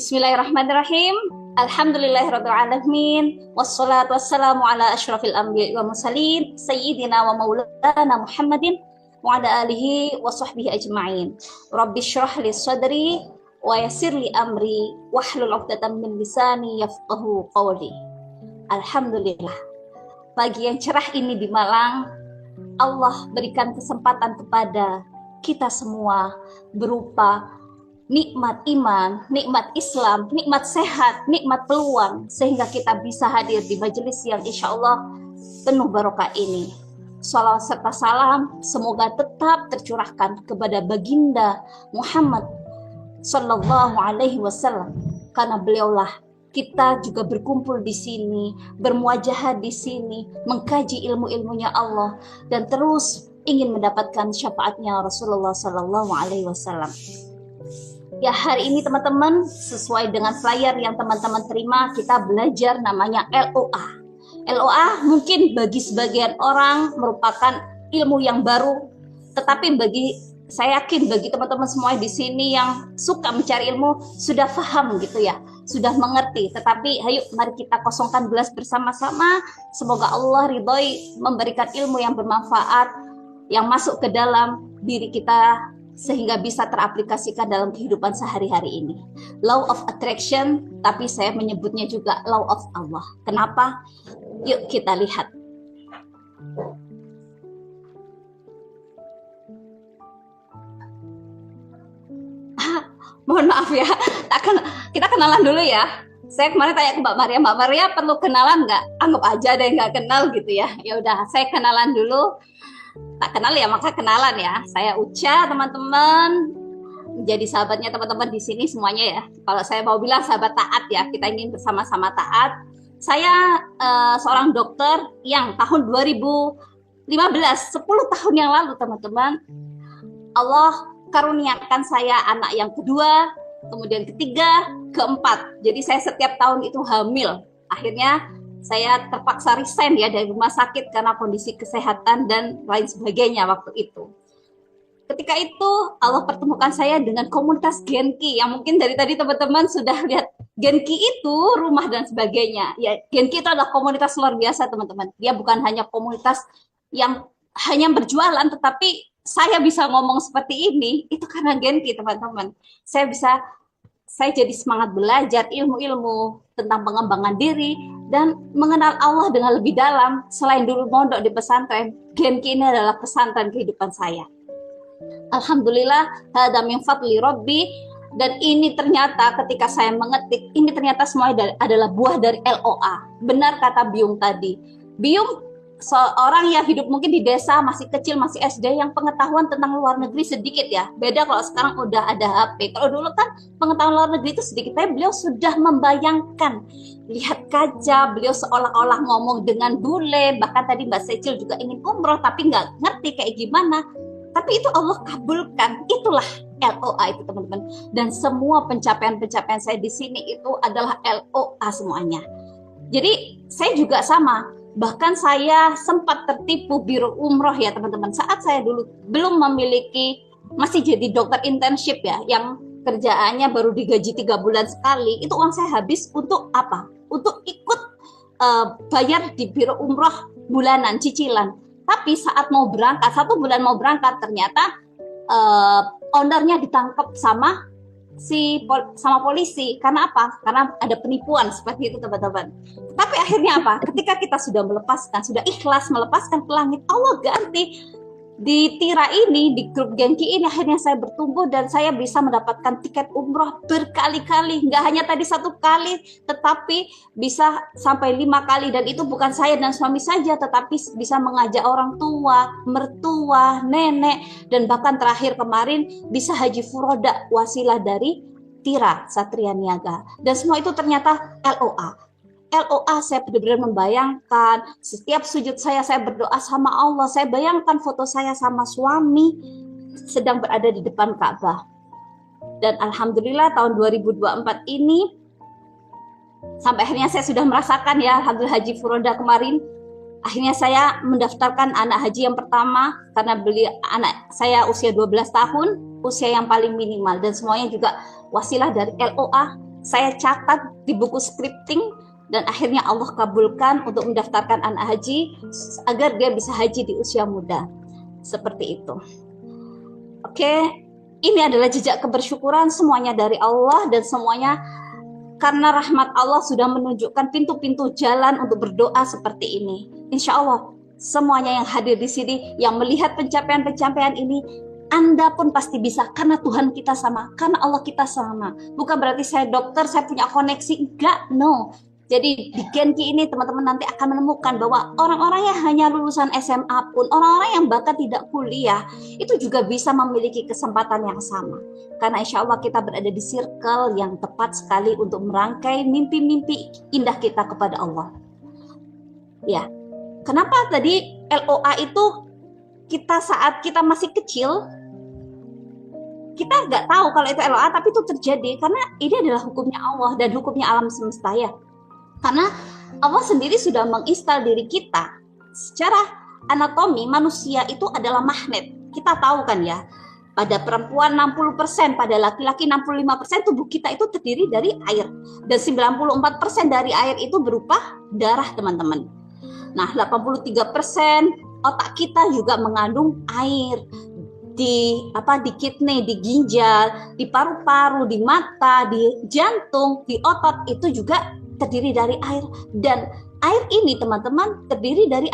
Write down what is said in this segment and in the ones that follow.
Bismillahirrahmanirrahim. Alhamdulillahirrahmanirrahim. Wassalatu wassalamu ala ashrafil anbiya wa mursalin Sayyidina wa maulana Muhammadin wa ala alihi wa sahbihi ajma'in. Rabbi syrah li sadri wa yassir li amri wahlul 'uqdatam min lisani yafqahu qawli. Alhamdulillah. Pagi yang cerah ini di Malang, Allah berikan kesempatan kepada kita semua berupa nikmat iman, nikmat Islam, nikmat sehat, nikmat peluang, sehingga kita bisa hadir di majelis yang insya Allah penuh barokah ini. Salawat serta salam semoga tetap tercurahkan kepada baginda Muhammad Sallallahu Alaihi Wasallam, karena beliaulah kita juga berkumpul di sini, bermuajahah di sini, mengkaji ilmu-ilmunya Allah, dan terus ingin mendapatkan syafaatnya Rasulullah Sallallahu Alaihi Wasallam. Ya, hari ini teman-teman, sesuai dengan flyer yang teman-teman terima, kita belajar namanya LOA. LOA mungkin bagi sebagian orang merupakan ilmu yang baru, tetapi saya yakin bagi teman-teman semua di sini yang suka mencari ilmu sudah paham gitu ya, sudah mengerti. Tetapi ayo mari kita kosongkan gelas bersama-sama. Semoga Allah ridhoi memberikan ilmu yang bermanfaat yang masuk ke dalam diri kita sehingga bisa teraplikasikan dalam kehidupan sehari-hari ini. Law of attraction, tapi saya menyebutnya juga law of Allah. Kenapa? Yuk kita lihat. Mohon maaf ya, kita kenalan dulu ya. Saya kemarin tanya ke Mbak Maria perlu kenalan nggak? Anggap aja ada yang nggak kenal gitu ya. Ya udah, saya kenalan dulu. Tak kenal ya maka kenalan ya. Saya Uca, teman-teman. Jadi sahabatnya teman-teman di sini semuanya ya. Kalau saya mau bilang sahabat taat ya, kita ingin bersama-sama taat. Saya seorang dokter yang tahun 2015, 10 tahun yang lalu teman-teman, Allah karuniakan saya anak yang kedua, kemudian ketiga, keempat. Jadi saya setiap tahun itu hamil. Akhirnya saya terpaksa resign ya dari rumah sakit karena kondisi kesehatan dan lain sebagainya waktu itu. Ketika itu Allah pertemukan saya dengan komunitas Genki yang mungkin dari tadi teman-teman sudah lihat. Genki itu rumah dan sebagainya. Ya, Genki itu adalah komunitas luar biasa teman-teman. Dia bukan hanya komunitas yang hanya berjualan, tetapi saya bisa ngomong seperti ini itu karena Genki teman-teman. Saya jadi semangat belajar ilmu-ilmu tentang pengembangan diri dan mengenal Allah dengan lebih dalam. Selain dulu mondok di pesantren, Genki ini adalah pesantren kehidupan saya. Alhamdulillah, hada min fadli Rabbi. Dan ini ternyata ketika saya mengetik, ini ternyata semua adalah buah dari LOA. Benar kata Byung tadi. Byung seorang yang hidup mungkin di desa, masih kecil, masih SD, yang pengetahuan tentang luar negeri sedikit ya. Beda kalau sekarang udah ada HP. Kalau dulu kan pengetahuan luar negeri itu sedikit, tapi beliau sudah membayangkan. Lihat kaca, beliau seolah-olah ngomong dengan bule. Bahkan tadi Mbak Secil juga ingin umroh, tapi nggak ngerti kayak gimana. Tapi itu Allah kabulkan. Itulah LOA itu teman-teman. Dan semua pencapaian-pencapaian saya di sini itu adalah LOA semuanya. Jadi saya juga sama. Bahkan saya sempat tertipu biro umroh ya teman-teman. Saat saya dulu belum memiliki, masih jadi dokter internship ya, yang kerjaannya baru digaji 3 bulan sekali. Itu uang saya habis untuk apa? Untuk ikut bayar di biro umroh bulanan, cicilan. Tapi saat mau berangkat, 1 bulan mau berangkat, ternyata ownernya ditangkap sama polisi. Karena apa? Karena ada penipuan seperti itu teman-teman. Tapi akhirnya apa? Ketika kita sudah melepaskan, sudah ikhlas melepaskan ke langit, Allah ganti. Di Tira ini, di grup Genki ini, akhirnya saya bertumbuh dan saya bisa mendapatkan tiket umroh berkali-kali. Nggak hanya tadi 1 kali, tetapi bisa sampai 5 kali. Dan itu bukan saya dan suami saja, tetapi bisa mengajak orang tua, mertua, nenek, dan bahkan terakhir kemarin bisa haji furoda, wasilah dari Tira, Satria Niaga. Dan semua itu ternyata LOA. LOA, saya benar-benar membayangkan setiap sujud saya berdoa sama Allah. Saya bayangkan foto saya sama suami sedang berada di depan Ka'bah. Dan alhamdulillah tahun 2024 ini sampai akhirnya saya sudah merasakan ya, alhamdulillah haji furoda kemarin. Akhirnya saya mendaftarkan anak haji yang pertama karena anak saya usia 12 tahun, usia yang paling minimal, dan semuanya juga wasilah dari LOA. saya catat di buku scripting, dan akhirnya Allah kabulkan untuk mendaftarkan anak haji agar dia bisa haji di usia muda. Seperti itu. Oke, ini adalah jejak kebersyukuran, semuanya dari Allah dan semuanya karena rahmat Allah sudah menunjukkan pintu-pintu jalan untuk berdoa seperti ini. Insya Allah semuanya yang hadir di sini, yang melihat pencapaian-pencapaian ini, Anda pun pasti bisa karena Tuhan kita sama, karena Allah kita sama. Bukan berarti saya dokter, saya punya koneksi, enggak, no. Jadi di Genki ini teman-teman nanti akan menemukan bahwa orang-orang yang hanya lulusan SMA pun, orang-orang yang bahkan tidak kuliah, itu juga bisa memiliki kesempatan yang sama. Karena insya Allah kita berada di circle yang tepat sekali untuk merangkai mimpi-mimpi indah kita kepada Allah. Ya, kenapa tadi LOA itu kita saat kita masih kecil, kita nggak tahu kalau itu LOA, tapi itu terjadi karena ini adalah hukumnya Allah dan hukumnya alam semesta ya. Karena Allah sendiri sudah menginstal diri kita. Secara anatomi manusia itu adalah magnet. Kita tahu kan ya, pada perempuan 60%, pada laki-laki 65% tubuh kita itu terdiri dari air. Dan 94% dari air itu berupa darah teman-teman. Nah 83% otak kita juga mengandung air. Di kidney, di ginjal, di paru-paru, di mata, di jantung, di otot itu juga terdiri dari air. Dan air ini teman-teman terdiri dari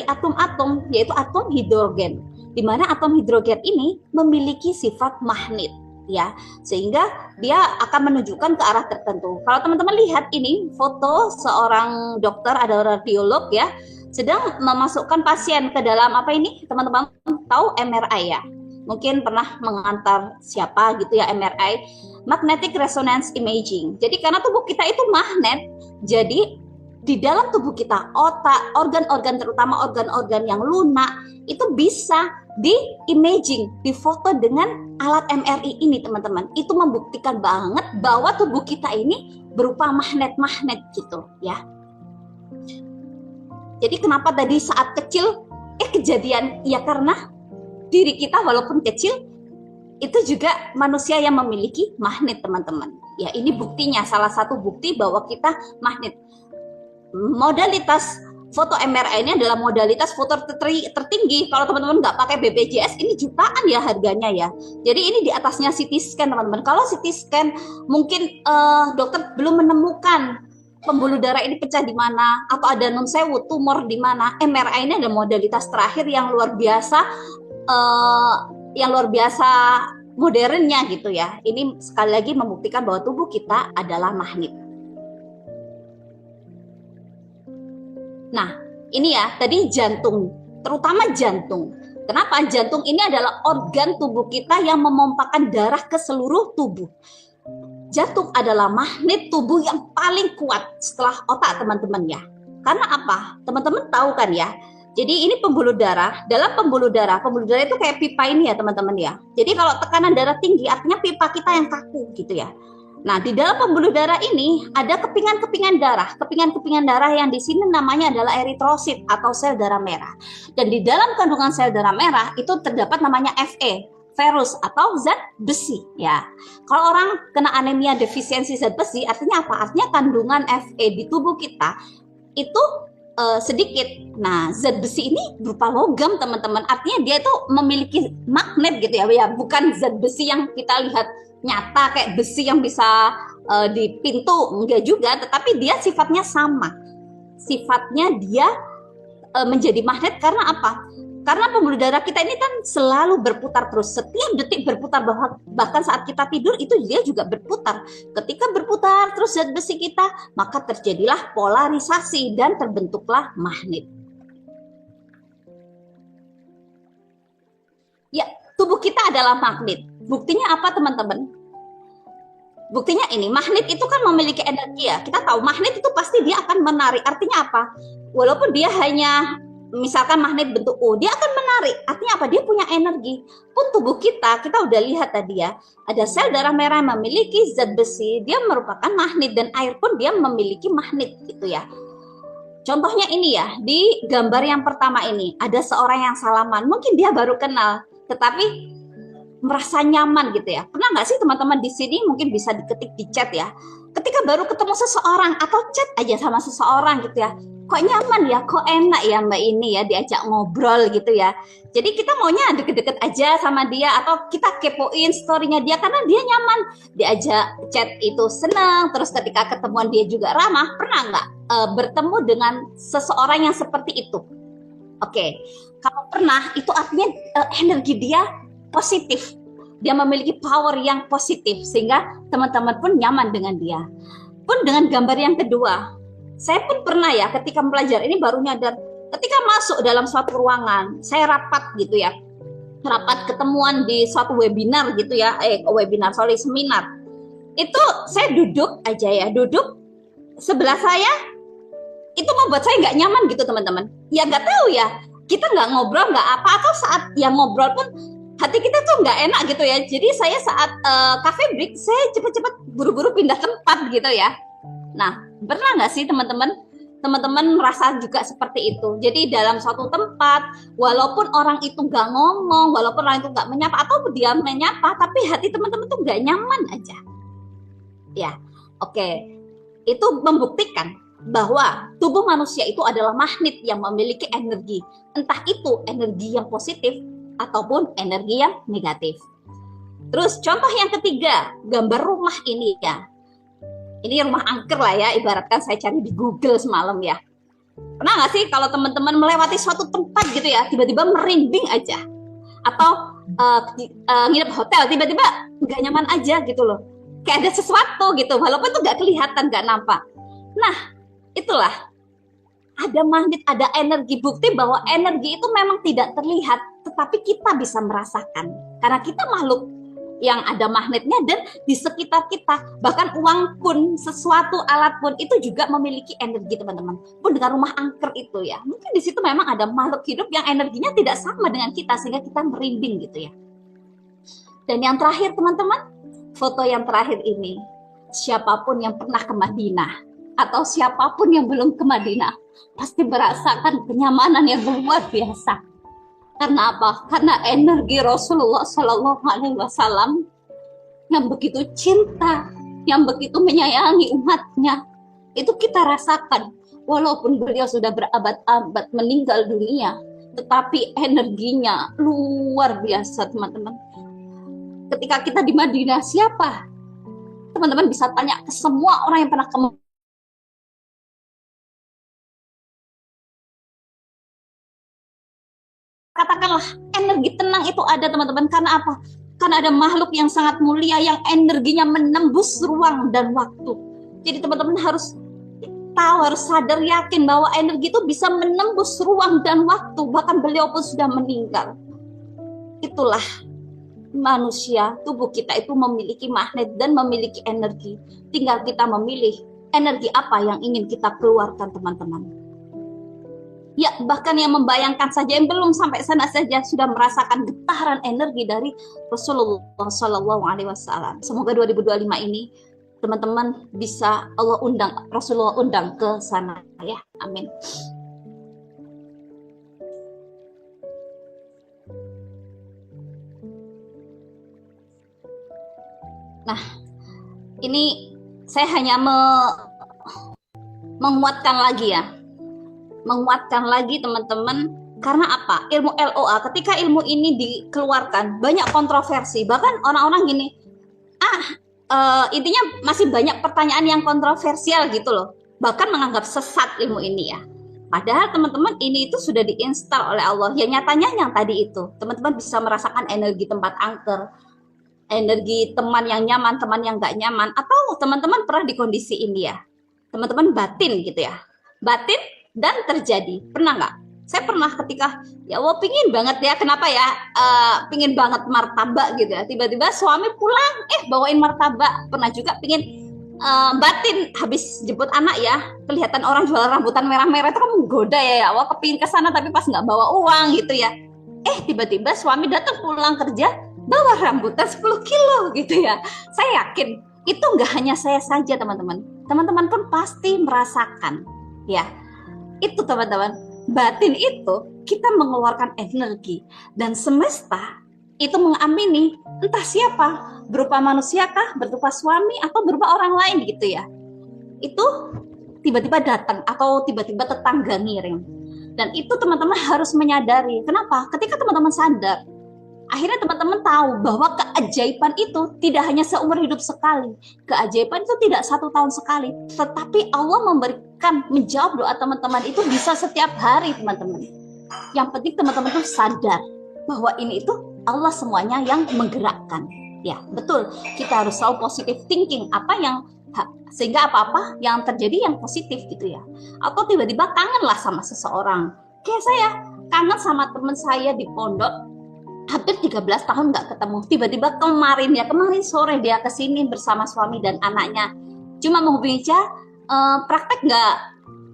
atom-atom, yaitu atom hidrogen, di mana atom hidrogen ini memiliki sifat magnet ya, sehingga dia akan menunjukkan ke arah tertentu. Kalau teman-teman lihat ini foto seorang dokter, ada radiolog ya, sedang memasukkan pasien ke dalam apa ini, teman-teman tahu MRI ya, mungkin pernah mengantar siapa gitu ya, MRI, magnetic resonance imaging. Jadi karena tubuh kita itu magnet, jadi di dalam tubuh kita, otak, organ-organ, terutama organ-organ yang lunak, itu bisa di-imaging, difoto dengan alat MRI ini teman-teman. Itu membuktikan banget bahwa tubuh kita ini berupa magnet-magnet gitu ya. Jadi kenapa tadi saat kecil kejadian? Ya karena diri kita walaupun kecil itu juga manusia yang memiliki magnet teman-teman. Ya ini buktinya, salah satu bukti bahwa kita magnet. Modalitas foto MRI ini adalah modalitas foto tertinggi. Kalau teman-teman nggak pakai BPJS ini jutaan ya harganya ya. Jadi ini di atasnya CT scan teman-teman. Kalau CT scan mungkin dokter belum menemukan pembuluh darah ini pecah di mana atau ada nun sewu tumor di mana. MRI ini adalah modalitas terakhir yang luar biasa modernnya gitu ya. Ini sekali lagi membuktikan bahwa tubuh kita adalah magnet. Nah, ini ya tadi jantung, terutama jantung. Kenapa? Jantung ini adalah organ tubuh kita yang memompakan darah ke seluruh tubuh. Jantung adalah magnet tubuh yang paling kuat setelah otak teman-teman ya. Karena apa? Teman-teman tahu kan ya. Jadi ini pembuluh darah. Dalam pembuluh darah itu kayak pipa ini ya teman-teman ya. Jadi kalau tekanan darah tinggi artinya pipa kita yang kaku gitu ya. Nah di dalam pembuluh darah ini ada kepingan-kepingan darah. Kepingan-kepingan darah yang di sini namanya adalah eritrosit atau sel darah merah. Dan di dalam kandungan sel darah merah itu terdapat namanya Fe, ferus atau zat besi ya. Kalau orang kena anemia defisiensi zat besi artinya apa? Artinya kandungan Fe di tubuh kita itu sedikit. Nah, zat besi ini berupa logam teman-teman. Artinya dia itu memiliki magnet gitu ya. Bukan zat besi yang kita lihat nyata kayak besi yang bisa di pintu, enggak juga, tetapi dia sifatnya sama. Sifatnya dia menjadi magnet karena apa? Karena pembuluh darah kita ini kan selalu berputar terus, setiap detik berputar, bahkan saat kita tidur itu dia juga berputar. Ketika berputar terus zat besi kita, maka terjadilah polarisasi dan terbentuklah magnet. Ya, tubuh kita adalah magnet. Buktinya apa teman-teman? Buktinya ini, magnet itu kan memiliki energi ya. Kita tahu magnet itu pasti dia akan menarik. Artinya apa? Walaupun dia hanya misalkan magnet bentuk O, dia akan menarik. Artinya apa? Dia punya energi. Pun tubuh kita udah lihat tadi ya, ada sel darah merah yang memiliki zat besi, dia merupakan magnet, dan air pun dia memiliki magnet gitu ya. Contohnya ini ya, di gambar yang pertama ini ada seorang yang salaman. Mungkin dia baru kenal, tetapi merasa nyaman gitu ya. Pernah nggak sih teman-teman di sini mungkin bisa diketik di chat ya. Ketika baru ketemu seseorang atau chat aja sama seseorang gitu ya, kok nyaman ya, kok enak ya Mbak ini ya diajak ngobrol gitu ya. Jadi kita maunya deket-deket aja sama dia atau kita kepoin story-nya dia karena dia nyaman. Diajak chat itu senang, terus ketika ketemuan dia juga ramah. Pernah nggak bertemu dengan seseorang yang seperti itu? Oke, kalau pernah itu artinya energi dia positif. Dia memiliki power yang positif sehingga teman-teman pun nyaman dengan dia. Pun dengan gambar yang kedua, saya pun pernah ya ketika mempelajari ini baru nyadar ketika masuk dalam suatu ruangan, saya rapat gitu ya. Rapat ketemuan di suatu webinar gitu ya, seminar. Itu saya duduk aja ya, duduk sebelah saya itu membuat saya nggak nyaman gitu teman-teman. Ya nggak tahu ya, kita nggak ngobrol nggak apa atau saat yang ngobrol pun hati kita tuh nggak enak gitu ya. Jadi saya saat cafe break saya cepet-cepet buru-buru pindah tempat gitu ya. Nah pernah nggak sih teman-teman merasa juga seperti itu? Jadi dalam suatu tempat walaupun orang itu nggak ngomong, walaupun orang itu nggak menyapa atau dia menyapa, tapi hati teman-teman tuh nggak nyaman aja. Ya, oke. Itu membuktikan bahwa tubuh manusia itu adalah magnet yang memiliki energi, entah itu energi yang positif ataupun energi yang negatif. Terus contoh yang ketiga, gambar rumah ini ya. Ini rumah angker lah ya, ibaratkan saya cari di Google semalam ya. Pernah nggak sih kalau teman-teman melewati suatu tempat gitu ya, tiba-tiba merinding aja, atau nginep hotel tiba-tiba nggak nyaman aja gitu loh, kayak ada sesuatu gitu, walaupun itu nggak kelihatan, nggak nampak. Nah, itulah ada magnet, ada energi, bukti bahwa energi itu memang tidak terlihat, tetapi kita bisa merasakan karena kita makhluk yang ada magnetnya dan di sekitar kita. Bahkan uang pun, sesuatu alat pun itu juga memiliki energi teman-teman. Pun dengan rumah angker itu ya, mungkin di situ memang ada makhluk hidup yang energinya tidak sama dengan kita sehingga kita merinding gitu ya. Dan yang terakhir teman-teman, foto yang terakhir ini, siapapun yang pernah ke Madinah atau siapapun yang belum ke Madinah pasti merasakan kenyamanan yang luar biasa. Karena apa? Karena energi Rasulullah Shallallahu Alaihi Wasallam yang begitu cinta, yang begitu menyayangi umatnya, itu kita rasakan. Walaupun beliau sudah berabad-abad meninggal dunia, tetapi energinya luar biasa teman-teman. Ketika kita di Madinah, siapa? Teman-teman bisa tanya ke semua orang yang pernah ke katakanlah energi tenang itu ada teman-teman. Karena apa? Karena ada makhluk yang sangat mulia yang energinya menembus ruang dan waktu. Jadi teman-teman harus tahu, harus sadar, yakin bahwa energi itu bisa menembus ruang dan waktu. Bahkan beliau pun sudah meninggal. Itulah manusia, tubuh kita itu memiliki magnet dan memiliki energi. Tinggal kita memilih energi apa yang ingin kita keluarkan teman-teman. Ya, bahkan yang membayangkan saja, yang belum sampai sana saja sudah merasakan getaran energi dari Rasulullah Shallallahu Alaihi Wasallam. Semoga 2025 ini teman-teman bisa Allah undang, Rasulullah undang ke sana ya. Amin. Nah, ini saya hanya menguatkan lagi ya. Menguatkan lagi teman-teman, karena apa? Ilmu LOA, ketika ilmu ini dikeluarkan banyak kontroversi, bahkan orang-orang gini, intinya masih banyak pertanyaan yang kontroversial gitu loh, bahkan menganggap sesat ilmu ini ya. Padahal teman-teman ini itu sudah diinstal oleh Allah. Ya nyatanya yang tadi itu, teman-teman bisa merasakan energi tempat angker, energi teman yang nyaman, teman yang gak nyaman, atau teman-teman pernah di kondisi ini ya, teman-teman batin gitu ya, batin dan terjadi. Pernah nggak? Saya pernah ketika ya Allah pingin banget ya, kenapa ya, pingin banget martabak gitu ya, tiba-tiba suami pulang bawain martabak. Pernah juga pingin batin habis jemput anak ya, kelihatan orang jual rambutan merah-merah itu kan menggoda ya, Allah kepingin kesana tapi pas nggak bawa uang gitu ya, tiba-tiba suami datang pulang kerja bawa rambutan 10 kilo gitu ya. Saya yakin itu nggak hanya saya saja teman-teman, teman-teman pun pasti merasakan ya. Itu teman-teman, batin itu kita mengeluarkan energi dan semesta itu mengamini entah siapa, berupa manusiakah, berupa suami atau berupa orang lain gitu ya. Itu tiba-tiba datang atau tiba-tiba tetangga ngirim. Dan itu teman-teman harus menyadari. Kenapa? Ketika teman-teman sadar, akhirnya teman-teman tahu bahwa keajaiban itu tidak hanya seumur hidup sekali. Keajaiban itu tidak 1 tahun sekali. Tetapi Allah memberikan, menjawab doa teman-teman itu bisa setiap hari teman-teman. Yang penting teman-teman tuh sadar bahwa ini itu Allah semuanya yang menggerakkan. Ya, betul. Kita harus selalu positive thinking. Sehingga apa-apa yang terjadi yang positif gitu ya. Atau tiba-tiba kangen lah sama seseorang. Kayak saya kangen sama teman saya di pondok. Hampir 13 tahun nggak ketemu. Tiba-tiba kemarin sore dia kesini bersama suami dan anaknya. Cuma menghubungi praktek nggak,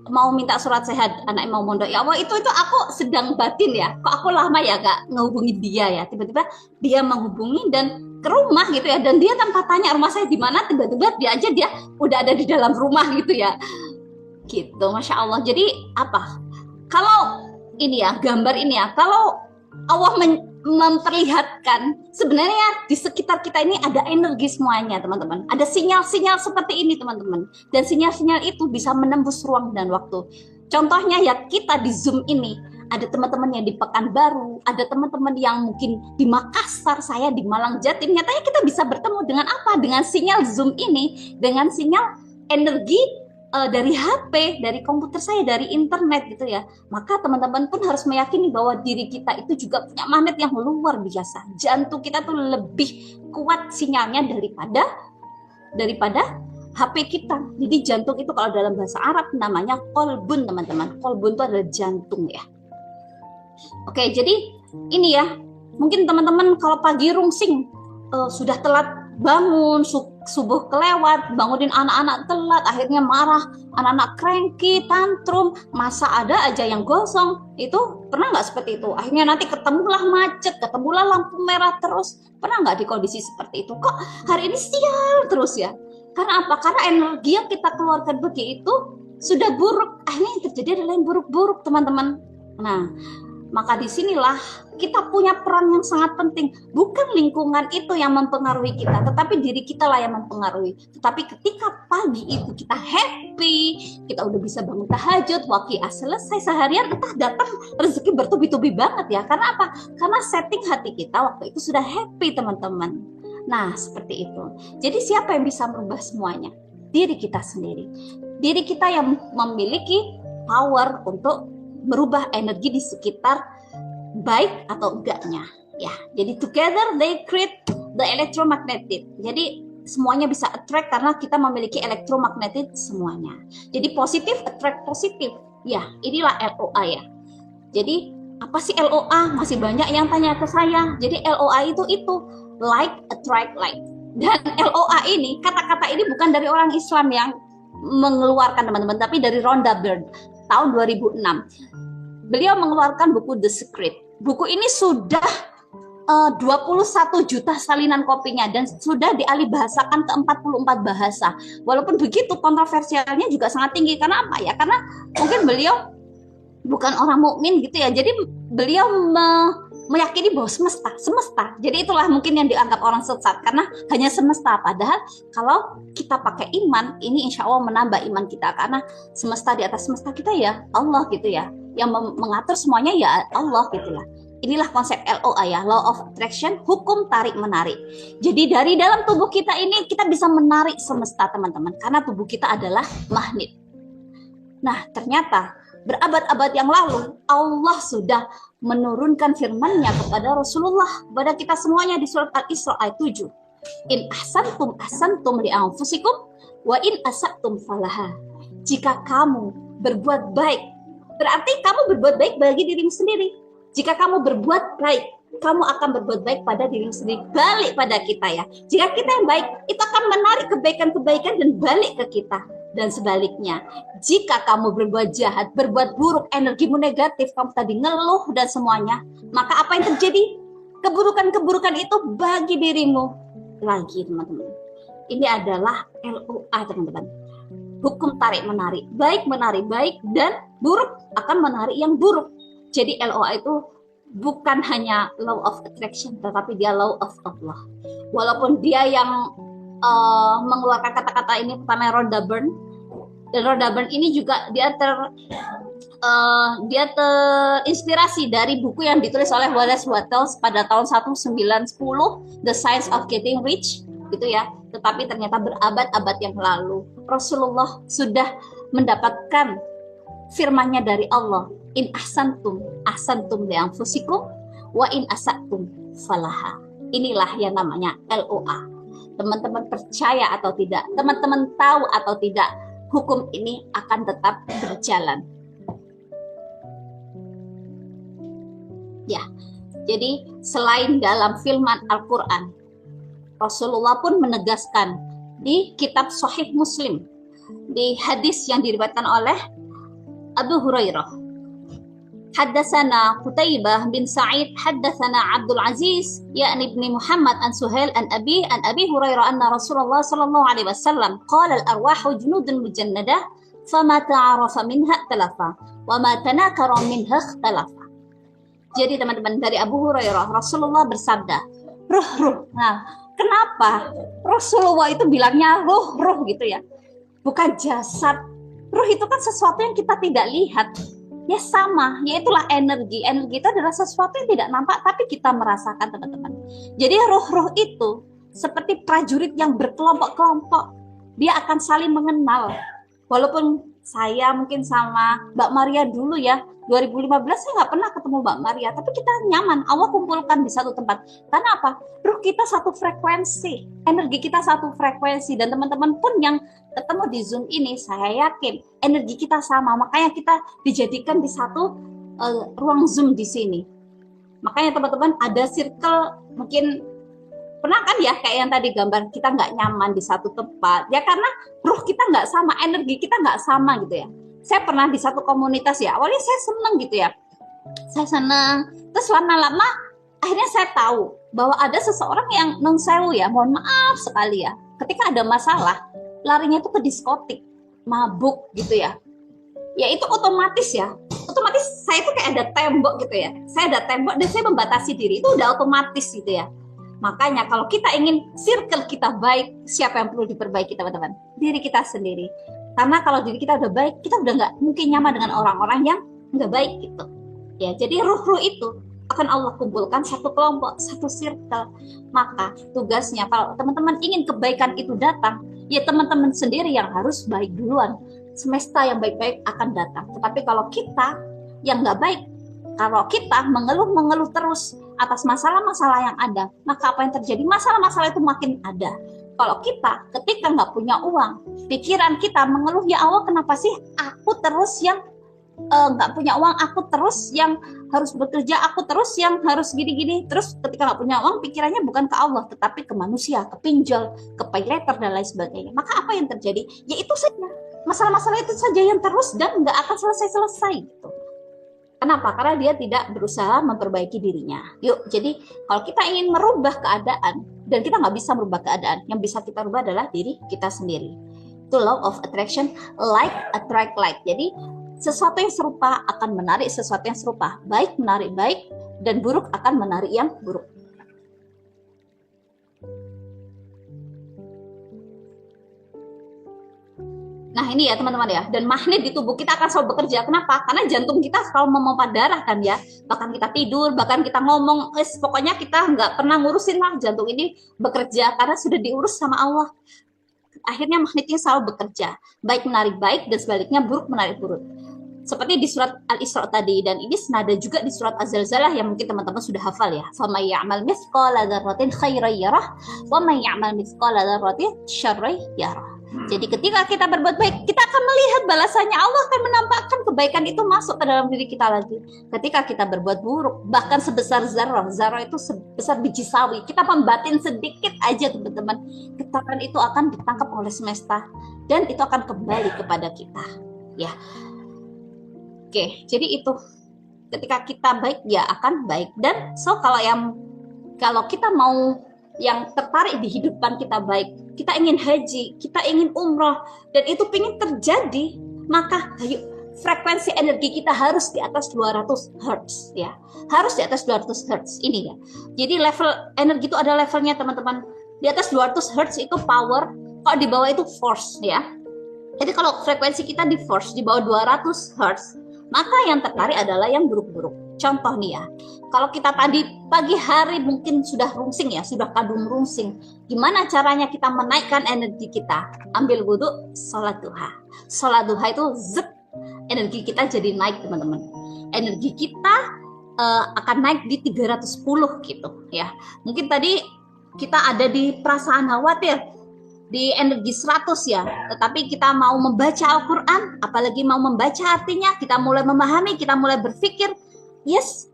mau minta surat sehat, anaknya mau mondok. Ya Allah, itu aku sedang batin ya. Kok aku lama ya gak ngehubungi dia ya. Tiba-tiba dia menghubungi dan ke rumah gitu ya. Dan dia tanpa tanya rumah saya di mana, tiba-tiba dia udah ada di dalam rumah gitu ya. Gitu, Masya Allah. Jadi apa? Kalau ini ya, gambar ini ya, kalau Allah memperlihatkan sebenarnya di sekitar kita ini ada energi semuanya teman-teman, ada sinyal-sinyal seperti ini teman-teman, dan sinyal-sinyal itu bisa menembus ruang dan waktu. Contohnya ya, kita di Zoom ini ada teman-teman yang di Pekanbaru, ada teman-teman yang mungkin di Makassar, saya di Malang Jatim. Nyatanya kita bisa bertemu dengan apa? Dengan sinyal Zoom ini, dengan sinyal energi dari HP, dari komputer saya, dari internet gitu ya. Maka teman-teman pun harus meyakini bahwa diri kita itu juga punya magnet yang luar biasa. Jantung kita tuh lebih kuat sinyalnya daripada HP kita. Jadi jantung itu kalau dalam bahasa Arab namanya kolbun teman-teman. Kolbun itu adalah jantung ya. Oke, jadi ini ya. Mungkin teman-teman kalau pagi rungsing sudah telat bangun, subuh kelewat, bangunin anak-anak telat, akhirnya marah, anak-anak cranky, tantrum, masa ada aja yang gosong. Itu pernah nggak seperti itu? Akhirnya nanti ketemulah macet, ketemulah lampu merah terus. Pernah nggak di kondisi seperti itu? Kok hari ini sial terus ya? Karena apa? Karena energi yang kita keluarkan begitu sudah buruk. Akhirnya yang terjadi adalah yang buruk-buruk teman-teman. Nah, maka disinilah kita punya peran yang sangat penting. Bukan lingkungan itu yang mempengaruhi kita, tetapi diri kita lah yang mempengaruhi. Tetapi ketika pagi itu kita happy, kita udah bisa bangun tahajud, waqiah selesai seharian, entah datang rezeki bertubi-tubi banget ya. Karena apa? Karena setting hati kita waktu itu sudah happy teman-teman. Nah seperti itu. Jadi siapa yang bisa merubah semuanya? Diri kita sendiri. Diri kita yang memiliki power untuk merubah energi di sekitar, baik atau enggaknya ya. Jadi together they create the electromagnetic. Jadi semuanya bisa attract karena kita memiliki electromagnetic semuanya. Jadi positif attract positif ya. Inilah LOA ya. Jadi apa sih LOA? Masih banyak yang tanya ke saya. Jadi LOA itu like attract like. Dan LOA ini, kata-kata ini bukan dari orang Islam yang mengeluarkan teman-teman, tapi dari Rhonda Byrne tahun 2006. Beliau mengeluarkan buku The Secret. Buku ini sudah 21 juta salinan kopinya dan sudah dialihbahasakan ke 44 bahasa. Walaupun begitu kontroversialnya juga sangat tinggi. Karena apa ya? Karena mungkin beliau bukan orang mukmin gitu ya. Jadi beliau meyakini bahwa semesta. Jadi itulah mungkin yang dianggap orang sesat karena hanya semesta. Padahal kalau kita pakai iman, ini insya Allah menambah iman kita karena semesta di atas semesta kita ya Allah gitu ya. Yang mengatur semuanya ya Allah gitulah. Inilah konsep LOA ya, Law of Attraction, hukum tarik menarik. Jadi dari dalam tubuh kita ini kita bisa menarik semesta teman-teman karena tubuh kita adalah magnet. Nah ternyata berabad-abad yang lalu Allah sudah menurunkan firman-Nya kepada Rasulullah, kepada kita semuanya di surat Al-Isra ayat 7. In ahsantum li anfusikum wa in asa'tum falaha. Jika kamu berbuat baik, berarti kamu berbuat baik bagi dirimu sendiri. Jika kamu berbuat baik, kamu akan berbuat baik pada dirimu sendiri. Balik pada kita ya. Jika kita yang baik, itu akan menarik kebaikan-kebaikan dan balik ke kita. Dan sebaliknya, jika kamu berbuat jahat, berbuat buruk, energimu negatif, kamu tadi ngeluh dan semuanya, maka apa yang terjadi? Keburukan-keburukan itu bagi dirimu lagi, teman-teman. Ini adalah LOA, teman-teman. Hukum tarik-menarik. Baik menarik baik dan buruk akan menarik yang buruk. Jadi LOA itu bukan hanya law of attraction, tetapi dia law of Allah. Walaupun dia yang mengeluarkan kata-kata ini pertama Rhonda Byrne, dan Rhonda Byrne ini juga dia terinspirasi dari buku yang ditulis oleh Wallace Wattles pada tahun 1910, The Science of Getting Rich, gitu ya. Tetapi ternyata berabad-abad yang lalu Rasulullah sudah mendapatkan firman-Nya dari Allah, in ahsantum li anfusikum wa in asatum falaha. Inilah yang namanya LOA. Teman-teman percaya atau tidak, teman-teman tahu atau tidak, hukum ini akan tetap berjalan. Ya, jadi selain dalam firman Al-Quran, Rasulullah pun menegaskan di kitab Sahih Muslim, di hadis yang diriwayatkan oleh Abu Hurairah. Haddatsana Qutaibah bin Sa'id haddatsana Abdul Aziz yakni ibn Muhammad an Suhail an Abi Hurairah anna Rasulullah sallallahu alaihi wasallam qala al-arwahu junudun mujannadah fama ta'arafa minha talafa wa ma tanakara minha ikhtalafa. Jadi teman-teman, dari Abu Hurairah Rasulullah bersabda, ruh. Nah, kenapa Rasulullah itu bilangnya ruh gitu ya? Bukan jasad. Ruh itu kan sesuatu yang kita tidak lihat. Ya sama, yaitulah energi. Energi itu adalah sesuatu yang tidak nampak tapi kita merasakan, teman-teman. Jadi ruh itu seperti prajurit yang berkelompok-kelompok. Dia akan saling mengenal. Walaupun saya mungkin sama Mbak Maria dulu ya, 2015 saya nggak pernah ketemu Mbak Maria, tapi kita nyaman. Allah kumpulkan di satu tempat. Karena apa? Ruh kita satu frekuensi, energi kita satu frekuensi, dan teman-teman pun yang ketemu di Zoom ini, saya yakin energi kita sama. Makanya kita dijadikan di satu ruang Zoom di sini. Makanya teman-teman ada circle, mungkin pernah kan ya kayak yang tadi gambar, kita nggak nyaman di satu tempat. Ya karena ruh kita nggak sama, energi kita nggak sama gitu ya. Saya pernah di satu komunitas ya, awalnya saya seneng gitu ya. Saya seneng, terus lama-lama akhirnya saya tahu bahwa ada seseorang yang non sewu ya, mohon maaf sekali ya, ketika ada masalah larinya itu ke diskotik, mabuk gitu ya. Ya itu otomatis ya, otomatis saya itu kayak ada tembok gitu ya. Saya ada tembok dan saya membatasi diri, itu udah otomatis gitu ya. Makanya kalau kita ingin circle kita baik, siapa yang perlu diperbaiki teman-teman? Diri kita sendiri. Karena kalau diri kita udah baik, kita udah nggak mungkin nyaman dengan orang-orang yang nggak baik gitu. Ya, jadi ruh-ruh itu akan Allah kumpulkan satu kelompok, satu circle. Maka tugasnya kalau teman-teman ingin kebaikan itu datang, ya teman-teman sendiri yang harus baik duluan. Semesta yang baik-baik akan datang. Tetapi kalau kita yang nggak baik, kalau kita mengeluh terus atas masalah-masalah yang ada, maka apa yang terjadi? Masalah-masalah itu makin ada. Kalau kita ketika nggak punya uang, pikiran kita mengeluh, ya Allah kenapa sih aku terus yang nggak punya uang, aku terus yang harus bekerja, aku terus yang harus gini-gini. Terus ketika nggak punya uang, pikirannya bukan ke Allah, tetapi ke manusia, ke pinjol, ke pay letter, dan lain sebagainya. Maka apa yang terjadi? Ya itu saja, masalah-masalah itu saja yang terus dan nggak akan selesai-selesai gitu. Kenapa? Karena dia tidak berusaha memperbaiki dirinya. Yuk, jadi kalau kita ingin merubah keadaan, dan kita nggak bisa merubah keadaan, yang bisa kita rubah adalah diri kita sendiri. Itu law of attraction, like attract like. Jadi sesuatu yang serupa akan menarik sesuatu yang serupa. Baik menarik baik, dan buruk akan menarik yang buruk. Nah ini ya teman-teman ya, dan magnet di tubuh kita akan selalu bekerja. Kenapa? Karena jantung kita selalu memompa darah kan ya. Bahkan kita tidur, bahkan kita ngomong, pokoknya kita nggak pernah ngurusin lah, jantung ini bekerja karena sudah diurus sama Allah. Akhirnya magnetnya selalu bekerja, baik menarik baik dan sebaliknya buruk menarik buruk. Seperti di surat Al-Isra tadi, dan ini senada juga di surat Az-Zalzalah yang mungkin teman-teman sudah hafal ya. فَمَنْ يَعْمَلْ مِثْقَالَ ذَرَّةٍ خَيْرًا يَرَهُ وَمَنْ يَعْمَلْ مِثْقَالَ ذَرَّةٍ شَرًّا يَرَهُ. Jadi ketika kita berbuat baik, kita akan melihat balasannya. Allah akan menampakkan kebaikan itu masuk ke dalam diri kita lagi. Ketika kita berbuat buruk, bahkan sebesar zarah, zarah itu sebesar biji sawi, kita membatin sedikit aja teman-teman, getaran itu akan ditangkap oleh semesta dan itu akan kembali kepada kita. Ya, oke, jadi itu ketika kita baik, ya akan baik. Dan kalau kita mau yang tertarik di hidupan kita baik, kita ingin haji, kita ingin umroh, dan itu ingin terjadi, maka ayo frekuensi energi kita harus di atas 200 Hz ya. Harus di atas 200 Hz ini ya. Jadi level energi itu ada levelnya teman-teman. Di atas 200 Hz itu power, kalau di bawah itu force ya. Jadi kalau frekuensi kita di force di bawah 200 Hz, maka yang tertarik adalah yang buruk-buruk. Contoh nih ya, kalau kita tadi pagi hari mungkin sudah rungsing ya, sudah kadung rungsing. Gimana caranya kita menaikkan energi kita? Ambil wudhu, sholat duha. Sholat duha itu energi kita jadi naik teman-teman. Energi kita akan naik di 310 gitu ya. Mungkin tadi kita ada di perasaan khawatir, di energi 100 ya, tetapi kita mau membaca Al-Quran, apalagi mau membaca artinya, kita mulai memahami, kita mulai berpikir, yes,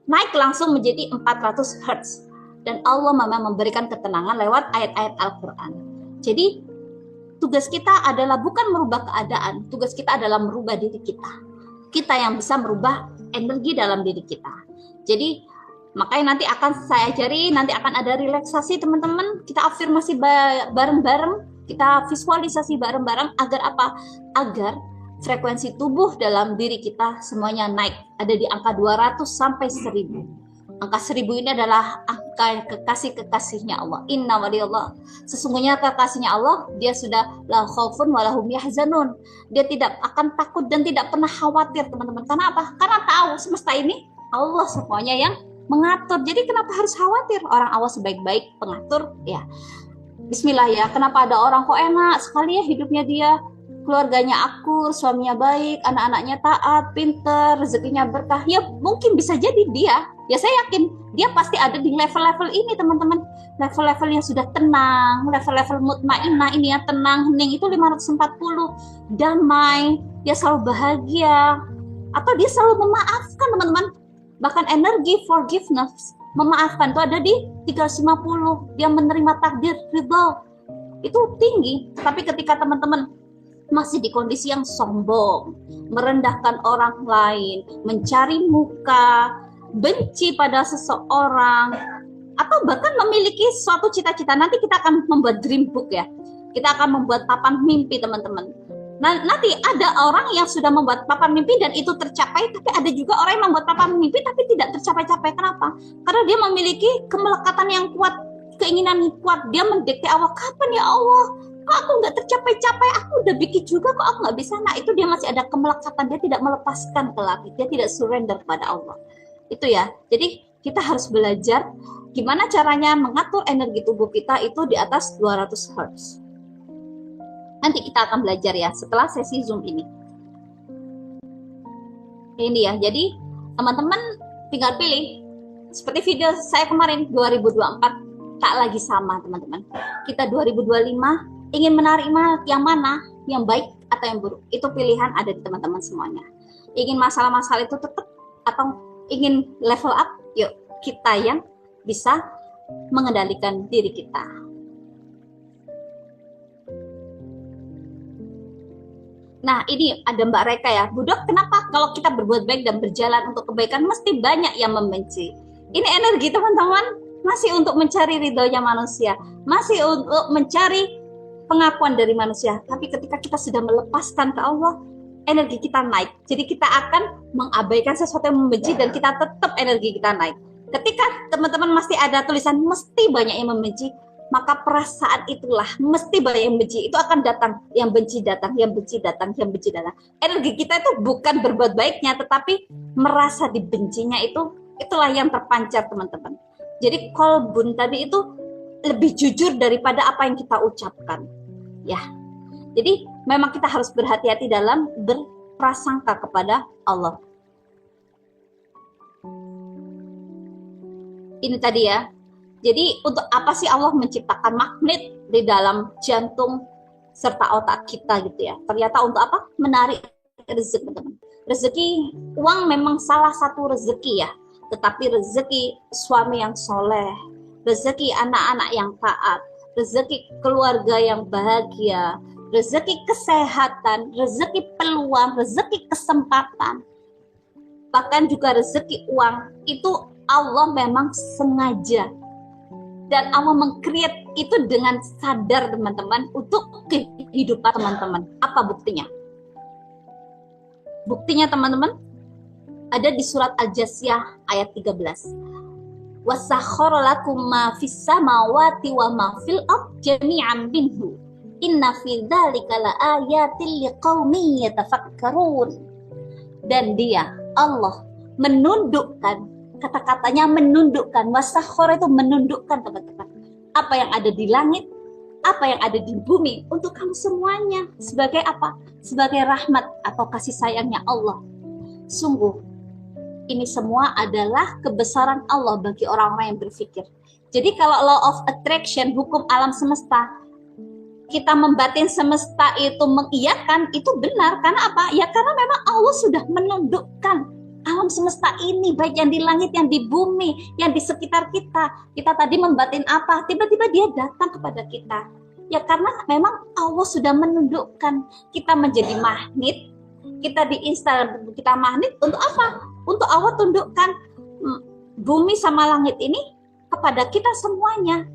naik langsung menjadi 400 Hz. Dan Allah memang memberikan ketenangan lewat ayat-ayat Al-Quran. Jadi tugas kita adalah bukan merubah keadaan, tugas kita adalah merubah diri kita. Kita yang bisa merubah energi dalam diri kita. Jadi makanya nanti akan saya ajari, nanti akan ada relaksasi teman-teman. Kita afirmasi bareng-bareng, kita visualisasi bareng-bareng agar apa? Agar frekuensi tubuh dalam diri kita semuanya naik. Ada di angka 200 sampai 1000. Angka 1000 ini adalah angka kekasih-kekasihnya Allah. Inna waliyallah. Sesungguhnya kekasihnya Allah, dia sudah la khaufun walahum yahzanun. Dia tidak akan takut dan tidak pernah khawatir teman-teman. Karena apa? Karena tahu semesta ini Allah semuanya yang mengatur. Jadi kenapa harus khawatir? Orang Allah sebaik-baik pengatur ya. Bismillah ya. Kenapa ada orang kok enak sekali ya hidupnya dia? Keluarganya akur, suaminya baik, anak-anaknya taat, pinter, rezekinya berkah. Ya mungkin bisa jadi dia. Ya saya yakin dia pasti ada di level-level ini teman-teman. Level-level yang sudah tenang, level-level mutmainah ini ya, tenang, hening itu 540. Damai, dia selalu bahagia. Atau dia selalu memaafkan teman-teman. Bahkan energi forgiveness, memaafkan itu ada di 350. Dia menerima takdir, ridho. Itu tinggi. Tapi ketika teman-teman masih di kondisi yang sombong, merendahkan orang lain, mencari muka, benci pada seseorang, atau bahkan memiliki suatu cita-cita. Nanti kita akan membuat dream book ya. Kita akan membuat papan mimpi teman-teman. Nah, nanti ada orang yang sudah membuat papan mimpi dan itu tercapai, tapi ada juga orang yang membuat papan mimpi tapi tidak tercapai-capai. Kenapa? Karena dia memiliki kemelekatan yang kuat, keinginan yang kuat. Dia mendekati Allah, kapan ya Allah? Kok aku nggak tercapai-capai? Aku udah bikin juga, kok aku nggak bisa? Nah, itu dia masih ada kemelekatan. Dia tidak melepaskan ke langit. Dia tidak surrender kepada Allah. Itu ya. Jadi kita harus belajar gimana caranya mengatur energi tubuh kita itu di atas 200 Hz. Nanti kita akan belajar ya setelah sesi Zoom ini. Ini ya. Jadi teman-teman tinggal pilih. Seperti video saya kemarin 2024 tak lagi sama teman-teman. Kita 2025 ingin menarik yang mana, yang baik atau yang buruk. Itu pilihan ada di teman-teman semuanya. Ingin masalah-masalah itu tetap atau ingin level up, yuk kita yang bisa mengendalikan diri kita. Nah ini ada Mbak Reka ya, Budok kenapa kalau kita berbuat baik dan berjalan untuk kebaikan mesti banyak yang membenci? Ini energi teman-teman, masih untuk mencari ridhonya manusia, masih untuk mencari pengakuan dari manusia. Tapi ketika kita sudah melepaskan ke Allah, energi kita naik. Jadi kita akan mengabaikan sesuatu yang membenci dan kita tetap energi kita naik. Ketika teman-teman masih ada tulisan mesti banyak yang membenci, maka perasaan itulah mesti banyak yang benci itu akan datang, yang benci datang, yang benci datang, yang benci datang. Energi kita itu bukan berbuat baiknya, tetapi merasa dibencinya itulah yang terpancar teman-teman. Jadi kolbun tadi itu lebih jujur daripada apa yang kita ucapkan. Ya, jadi memang kita harus berhati-hati dalam berprasangka kepada Allah. Ini tadi ya. Jadi untuk apa sih Allah menciptakan magnet di dalam jantung serta otak kita gitu ya? Ternyata untuk apa? Menarik rezeki teman-teman. Rezeki uang memang salah satu rezeki ya. Tetapi rezeki suami yang soleh, rezeki anak-anak yang taat, rezeki keluarga yang bahagia, rezeki kesehatan, rezeki peluang, rezeki kesempatan, bahkan juga rezeki uang itu Allah memang sengaja dan Allah meng-create itu dengan sadar teman-teman untuk kehidupan teman-teman. Apa buktinya? Buktinya teman-teman, ada di surat Al-Jasiyah ayat 13. Wasakhkhara lakum ma fis samawati wa ma fil ardh jami'an minhu. Inna fi dzalika laayatil liqaumin yatafakkarun. Dan dia, Allah, menundukkan, kata-katanya menundukkan. Wasakhkhara itu menundukkan, teman-teman. Apa yang ada di langit, apa yang ada di bumi untuk kamu semuanya. Sebagai apa? Sebagai rahmat atau kasih sayangnya Allah. Sungguh, ini semua adalah kebesaran Allah bagi orang-orang yang berpikir. Jadi kalau law of attraction, hukum alam semesta, kita membatin semesta itu mengiyakan, itu benar. Karena apa? Ya karena memang Allah sudah menundukkan alam semesta ini, baik yang di langit, yang di bumi, yang di sekitar kita. Kita tadi membatin apa? Tiba-tiba dia datang kepada kita. Ya karena memang Allah sudah menundukkan kita menjadi magnet. Kita diinstal, kita magnet untuk apa? Untuk Allah tundukkan bumi sama langit ini kepada kita semuanya.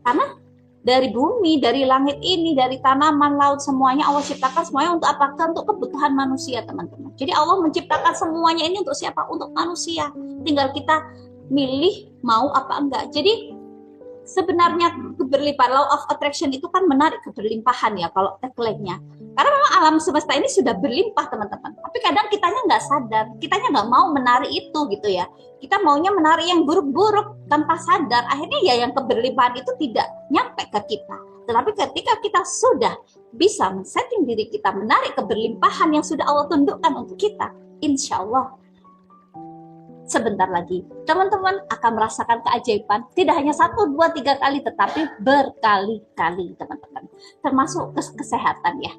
Karena dari bumi, dari langit ini, dari tanaman, laut, semuanya Allah ciptakan semuanya untuk apa? Untuk kebutuhan manusia, teman-teman. Jadi Allah menciptakan semuanya ini untuk siapa? Untuk manusia. Tinggal kita milih mau apa enggak. Jadi sebenarnya keberlimpahan, law of attraction itu kan menarik keberlimpahan ya kalau tagline-nya. Karena memang alam semesta ini sudah berlimpah, teman-teman. Tapi kadang kitanya nggak sadar, kitanya nggak mau menarik itu gitu ya. Kita maunya menarik yang buruk-buruk tanpa sadar. Akhirnya ya yang keberlimpahan itu tidak nyampe ke kita. Tetapi ketika kita sudah bisa men-setting diri kita menarik keberlimpahan yang sudah Allah tundukkan untuk kita, insya Allah sebentar lagi teman-teman akan merasakan keajaiban, tidak hanya 1, 2, 3 kali, tetapi berkali-kali, teman-teman. Termasuk kesehatan ya.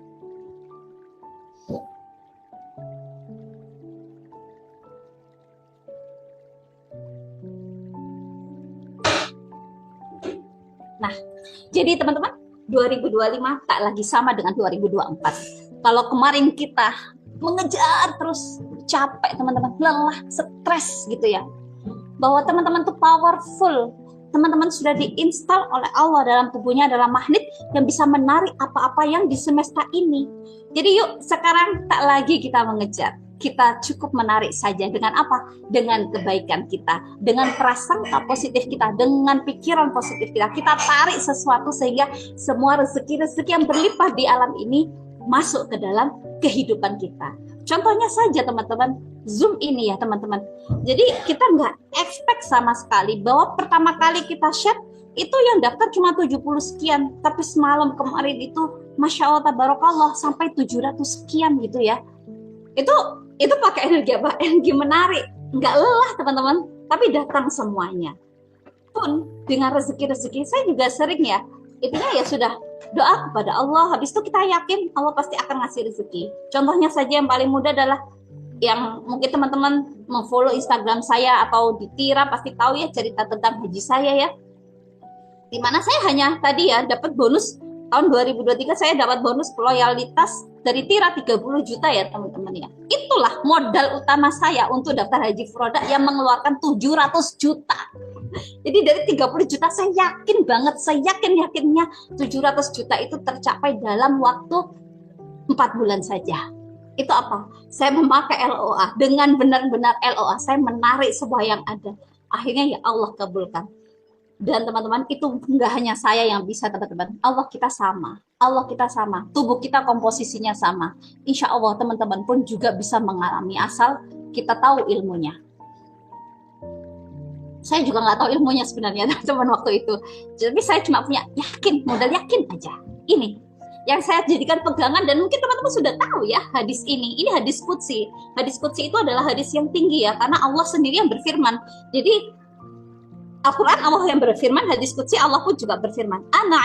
Nah, jadi teman-teman, 2025 tak lagi sama dengan 2024. Kalau kemarin kita mengejar terus, capek teman-teman, lelah, stres gitu ya. Bahwa teman-teman tuh powerful. Teman-teman sudah diinstal oleh Allah dalam tubuhnya adalah magnet yang bisa menarik apa-apa yang di semesta ini. Jadi yuk sekarang tak lagi kita mengejar. Kita cukup menarik saja dengan apa? Dengan kebaikan kita, dengan prasangka positif kita, dengan pikiran positif kita. Kita tarik sesuatu sehingga semua rezeki-rezeki yang berlimpah di alam ini masuk ke dalam kehidupan kita. Contohnya saja teman-teman, Zoom ini ya teman-teman. Jadi kita nggak expect sama sekali bahwa pertama kali kita share itu yang daftar cuma 70 sekian. Tapi semalam kemarin itu Masya Allah Tabarakallah sampai 700 sekian gitu ya. Itu pakai energi apa? Energi menarik. Nggak lelah teman-teman, tapi datang semuanya. Pun dengan rezeki-rezeki saya juga sering ya, intinya ya sudah doa kepada Allah, habis itu kita yakin Allah pasti akan ngasih rezeki. Contohnya saja yang paling mudah adalah yang mungkin teman-teman memfollow Instagram saya atau di Tira pasti tahu ya cerita tentang haji saya ya. Dimana saya hanya tadi ya dapat bonus tahun 2023, saya dapat bonus loyalitas dari Tira 30 juta ya teman-teman ya. Itulah modal utama saya untuk daftar haji Furoda yang mengeluarkan 700 juta. Jadi dari 30 juta saya yakin banget, saya yakinnya 700 juta itu tercapai dalam waktu 4 bulan saja. Itu apa? Saya memakai LOA, dengan benar-benar LOA, saya menarik semua yang ada. Akhirnya ya Allah kabulkan. Dan teman-teman itu enggak hanya saya yang bisa teman-teman, Allah kita sama. Allah kita sama, tubuh kita komposisinya sama. Insya Allah teman-teman pun juga bisa mengalami asal kita tahu ilmunya. Saya juga nggak tahu ilmunya sebenarnya teman-teman waktu itu. Jadi saya cuma punya yakin, modal yakin aja. Ini yang saya jadikan pegangan dan mungkin teman-teman sudah tahu ya hadis ini. Ini hadis qudsi. Hadis qudsi itu adalah hadis yang tinggi ya, karena Allah sendiri yang berfirman. Jadi Al-Quran Allah yang berfirman, hadis qudsi Allah pun juga berfirman. Ana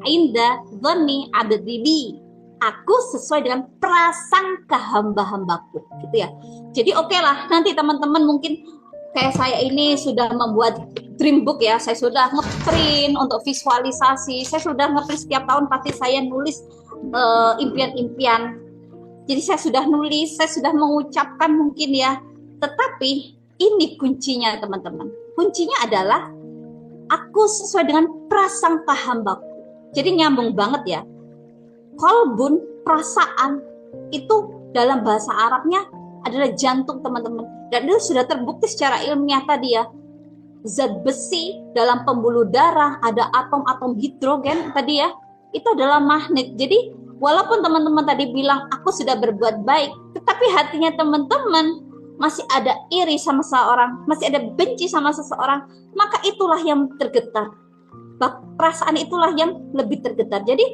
inda dhanni abdi bi. Aku sesuai dengan prasangka hamba-hambaku, gitu ya. Jadi oke lah, nanti teman-teman mungkin kayak saya ini sudah membuat dream book ya, saya sudah ngeprint untuk visualisasi, saya sudah ngeprint setiap tahun pasti saya nulis impian-impian. Jadi saya sudah nulis, saya sudah mengucapkan mungkin ya, tetapi ini kuncinya teman-teman. Kuncinya adalah aku sesuai dengan prasangka hambaku. Jadi nyambung banget ya. Kolbun, perasaan, Itu dalam bahasa Arabnya adalah jantung, teman-teman. Dan itu sudah terbukti secara ilmiah tadi ya. Zat besi dalam pembuluh darah, ada atom-atom hidrogen tadi ya, itu adalah magnet. Jadi walaupun teman-teman tadi bilang aku sudah berbuat baik, tetapi hatinya teman-teman masih ada iri sama seseorang, masih ada benci sama seseorang, maka itulah yang tergetar. Perasaan itulah yang lebih tergetar. Jadi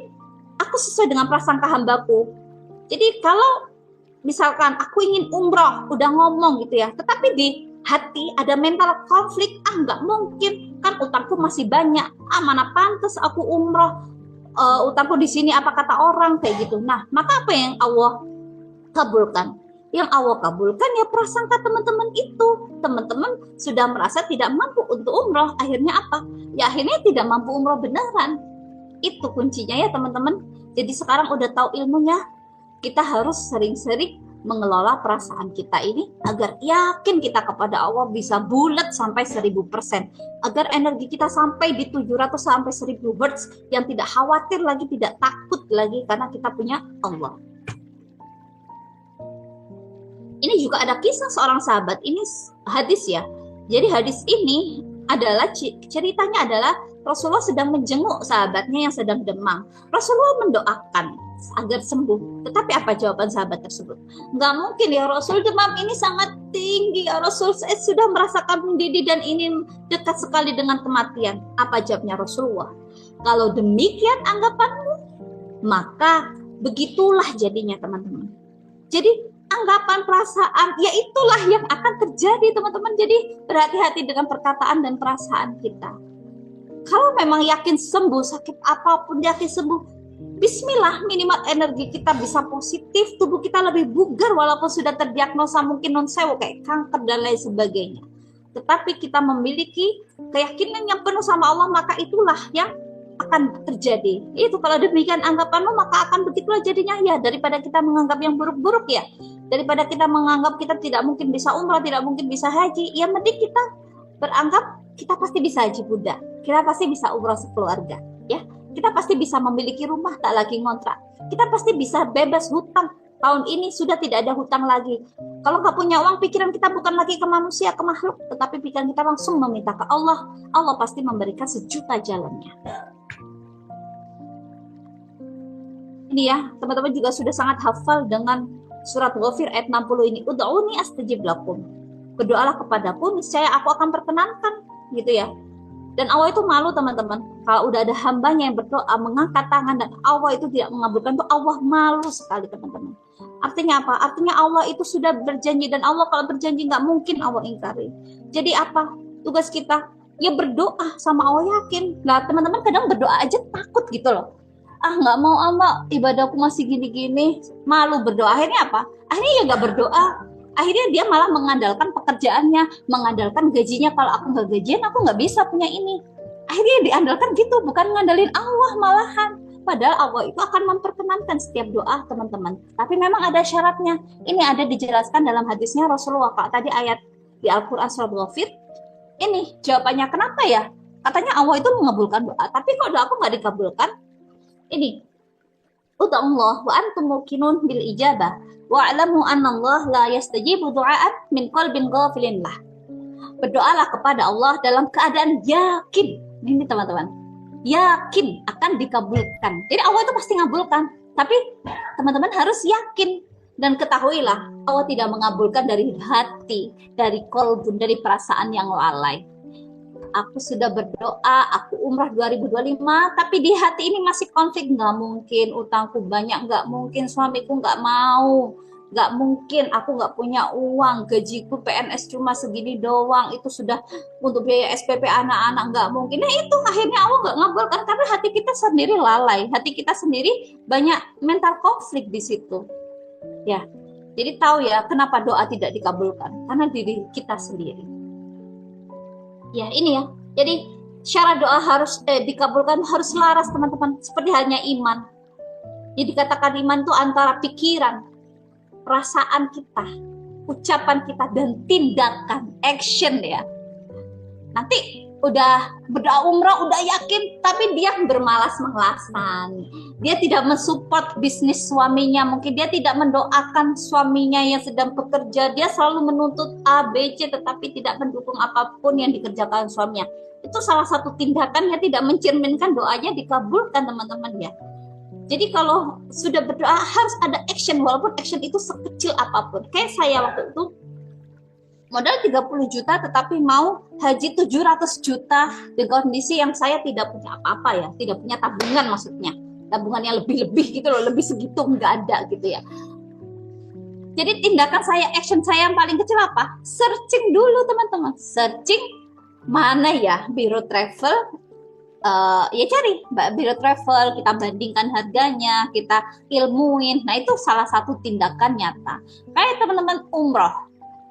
aku sesuai dengan prasangka hambaku. Jadi kalau misalkan aku ingin umroh, udah ngomong gitu ya, tetapi di hati ada mental konflik, nggak mungkin, kan utangku masih banyak, mana pantas aku umroh, utangku di sini apa kata orang, kayak gitu. Nah, maka apa yang Allah kabulkan? Yang Allah kabulkan ya prasangka teman-teman itu. Teman-teman sudah merasa tidak mampu untuk umroh, akhirnya apa? Ya akhirnya tidak mampu umroh beneran. Itu kuncinya ya teman-teman. Jadi sekarang udah tahu ilmunya, kita harus sering-sering mengelola perasaan kita ini agar yakin kita kepada Allah bisa bulat sampai 1000%, agar energi kita sampai di 700 sampai 1000 Hz, yang tidak khawatir lagi, tidak takut lagi, karena kita punya Allah. Ini juga ada kisah seorang sahabat, ini hadis ya. Jadi hadis ini adalah ceritanya adalah Rasulullah sedang menjenguk sahabatnya yang sedang demam. Rasulullah mendoakan agar sembuh. Tetapi apa jawaban sahabat tersebut? Nggak mungkin ya Rasul, demam ini sangat tinggi ya Rasul, saya sudah merasakan mendidih dan ini dekat sekali dengan kematian. Apa jawabnya Rasulullah? Kalau demikian anggapanmu, maka begitulah jadinya teman-teman. Jadi anggapan, perasaan, ya itulah yang akan terjadi teman-teman. Jadi berhati-hati dengan perkataan dan perasaan kita. Kalau memang yakin sembuh, sakit apapun yakin sembuh, bismillah, minimal energi kita bisa positif, tubuh kita lebih bugar walaupun sudah terdiagnosa mungkin non-sewo kayak kanker dan lain sebagainya. Tetapi kita memiliki keyakinan yang penuh sama Allah, maka itulah yang akan terjadi. Itu kalau demikian anggapanmu, maka akan begitulah jadinya ya. Daripada kita menganggap yang buruk-buruk ya, daripada kita menganggap kita tidak mungkin bisa umrah, tidak mungkin bisa haji, ya mending kita beranggap kita pasti bisa haji Buddha, kita pasti bisa umrah sekeluarga ya, kita pasti bisa memiliki rumah tak lagi ngontrak, kita pasti bisa bebas hutang. Tahun ini sudah tidak ada hutang lagi. Kalau nggak punya uang, pikiran kita bukan lagi ke manusia, ke makhluk, tetapi pikiran kita langsung meminta ke Allah. Allah pasti memberikan sejuta jalannya. Ini ya, teman-teman juga sudah sangat hafal dengan surat Ghafir ayat 60 ini. Ud'uni astajib lakum. Berdoalah kepadaku, niscaya aku akan perkenankan, gitu ya. Dan Allah itu malu teman-teman. Kalau udah ada hambanya yang berdoa, mengangkat tangan dan Allah itu tidak mengabulkan, itu Allah malu sekali teman-teman. Artinya apa? Artinya Allah itu sudah berjanji, dan Allah kalau berjanji nggak mungkin Allah ingkari. Jadi apa? Tugas kita ya berdoa sama Allah yakin. Nah teman-teman kadang berdoa aja takut gitu loh. Nggak mau Allah, ibadahku masih gini-gini, malu berdoa. Akhirnya apa? Akhirnya ya nggak berdoa. Akhirnya dia malah mengandalkan pekerjaannya, mengandalkan gajinya. Kalau aku nggak gajian, aku nggak bisa punya ini. Akhirnya diandalkan gitu, bukan ngandalin Allah malahan. Padahal Allah itu akan memperkenankan setiap doa teman-teman. Tapi memang ada syaratnya. Ini ada dijelaskan dalam hadisnya Rasulullah. Kalau tadi ayat di Al-Quran surat Ghafir, ini jawabannya kenapa ya? Katanya Allah itu mengabulkan doa. Tapi kok doaku nggak dikabulkan? Ini, ud'allah wa antum muqinun bil ijabah wa'lamu anna Allah la yastajibu du'aan min qalbin ghafilin lah. Berdoalah kepada Allah dalam keadaan yakin. Ini teman-teman, yakin akan dikabulkan. Jadi Allah itu pasti ngabulkan. Tapi teman-teman harus yakin. Dan ketahuilah, Allah tidak mengabulkan dari hati, dari kolbun, dari perasaan yang lalai. Aku sudah berdoa, aku umrah 2025, tapi di hati ini masih konflik. Nggak mungkin, utangku banyak, nggak mungkin, suamiku nggak mau, nggak mungkin, aku nggak punya uang, gajiku PNS cuma segini doang, itu sudah untuk biaya SPP anak-anak, nggak mungkin. Nah itu akhirnya Allah nggak ngabulkan, karena hati kita sendiri lalai, hati kita sendiri banyak mental konflik di situ. Ya, jadi tahu ya kenapa doa tidak dikabulkan, karena diri kita sendiri. Ya ini ya, jadi syarat doa harus dikabulkan harus selaras teman-teman, seperti halnya iman. Jadi katakan iman itu antara pikiran, perasaan kita, ucapan kita, dan tindakan, action ya. Nanti udah berdoa umrah, udah yakin, tapi dia bermalas-malasan, dia tidak mensupport bisnis suaminya, mungkin dia tidak mendoakan suaminya yang sedang bekerja, dia selalu menuntut A, B, C, tetapi tidak mendukung apapun yang dikerjakan suaminya. Itu salah satu tindakan yang tidak mencerminkan doanya dikabulkan, teman-teman ya. Jadi kalau sudah berdoa harus ada action, walaupun action itu sekecil apapun. Kayak saya waktu itu modal 30 juta tetapi mau haji 700 juta di kondisi yang saya tidak punya apa-apa ya, tidak punya tabungan maksudnya. Tabungan yang lebih-lebih gitu loh, lebih segitu nggak ada gitu ya. Jadi tindakan saya, action saya yang paling kecil apa? Searching dulu teman-teman, searching mana ya biro travel, ya cari biro travel, kita bandingkan harganya, kita ilmuin. Nah itu salah satu tindakan nyata. Kayak teman-teman umroh,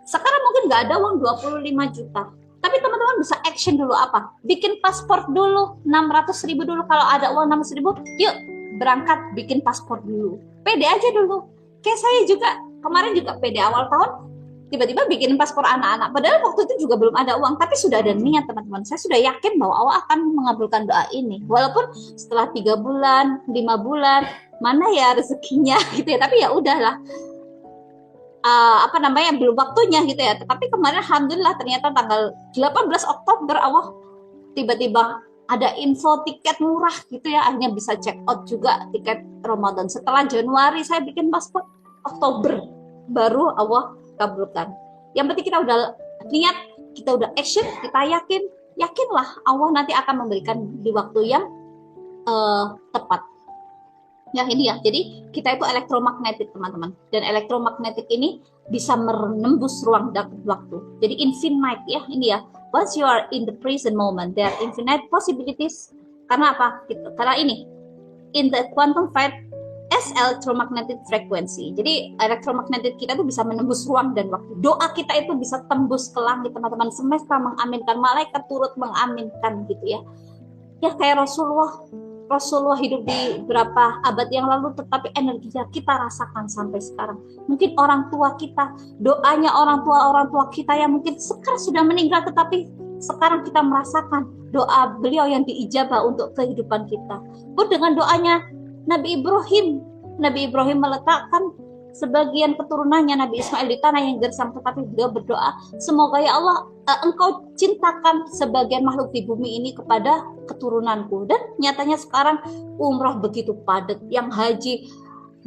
sekarang mungkin nggak ada uang 25 juta. Tapi teman-teman bisa action dulu apa? Bikin paspor dulu, 600.000 dulu. Kalau ada uang 600.000, yuk berangkat bikin paspor dulu. Pede aja dulu. Kayak saya juga, kemarin juga pede awal tahun, tiba-tiba bikin paspor anak-anak. Padahal waktu itu juga belum ada uang, tapi sudah ada niat teman-teman. Saya sudah yakin bahwa Allah akan mengabulkan doa ini. Walaupun setelah 3 bulan, 5 bulan, mana ya rezekinya gitu ya. Tapi ya udahlah. Belum waktunya gitu ya. Tapi kemarin alhamdulillah ternyata tanggal 18 Oktober Allah tiba-tiba ada info tiket murah gitu ya, akhirnya bisa check out juga tiket Ramadan. Setelah Januari saya bikin paspor, Oktober baru Allah kabulkan. Yang penting kita udah niat, kita udah action, kita yakinlah Allah nanti akan memberikan di waktu yang tepat. Ya ini ya, jadi kita itu elektromagnetik teman-teman, dan elektromagnetik ini bisa menembus ruang dan waktu. Jadi infinite ya, ini ya. Once you are in the present moment, there are infinite possibilities. Karena apa? Karena ini, in the quantum field as electromagnetic frequency. Jadi elektromagnetik kita itu bisa menembus ruang dan waktu. Doa kita itu bisa tembus ke langit teman-teman. Semesta mengaminkan, malaikat turut mengaminkan gitu ya. Ya kayak Rasulullah hidup di berapa abad yang lalu, tetapi energinya kita rasakan sampai sekarang. Mungkin orang tua kita, doanya orang tua kita yang mungkin sekarang sudah meninggal, tetapi sekarang kita merasakan doa beliau yang diijabah untuk kehidupan kita. Pun dengan doanya Nabi Ibrahim meletakkan sebagian keturunannya Nabi Ismail di tanah yang gersang, tetapi beliau berdoa, semoga ya Allah engkau cintakan sebagian makhluk di bumi ini kepada keturunanku. Dan nyatanya sekarang umroh begitu padat, yang haji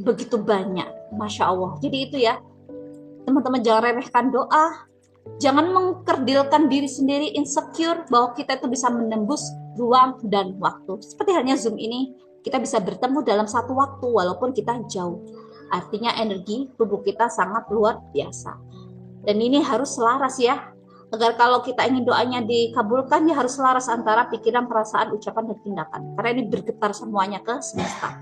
begitu banyak, Masya Allah. Jadi itu ya teman-teman, jangan remehkan doa, jangan mengkerdilkan diri sendiri insecure bahwa kita itu bisa menembus ruang dan waktu. Seperti halnya Zoom ini, kita bisa bertemu dalam satu waktu walaupun kita jauh. Artinya energi tubuh kita sangat luar biasa. Dan ini harus selaras ya. Agar kalau kita ingin doanya dikabulkan, ya harus selaras antara pikiran, perasaan, ucapan, dan tindakan. Karena ini bergetar semuanya ke semesta.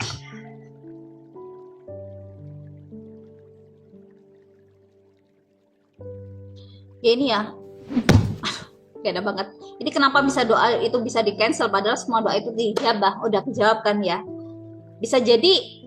Ya ini ya. Beda banget. Ini kenapa bisa doa itu bisa di cancel padahal semua doa itu dijabah, udah dijawabkan ya. Bisa jadi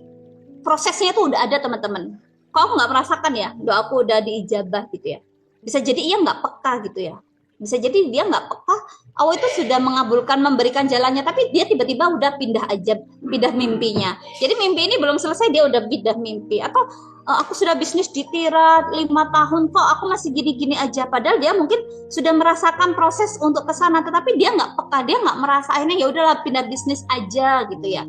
prosesnya itu udah ada teman-teman. Kok aku nggak merasakan ya doaku udah diijabah gitu ya. Bisa jadi ia nggak peka gitu ya. Bisa jadi dia nggak peka, Allah itu sudah mengabulkan, memberikan jalannya, tapi dia tiba-tiba udah pindah mimpinya. Jadi mimpi ini belum selesai dia udah pindah mimpi. Atau aku sudah bisnis di Tira 5 tahun kok aku masih gini-gini aja. Padahal dia mungkin sudah merasakan proses untuk ke sana, tetapi dia nggak peka, dia nggak merasa, akhirnya ya udahlah pindah bisnis aja gitu ya.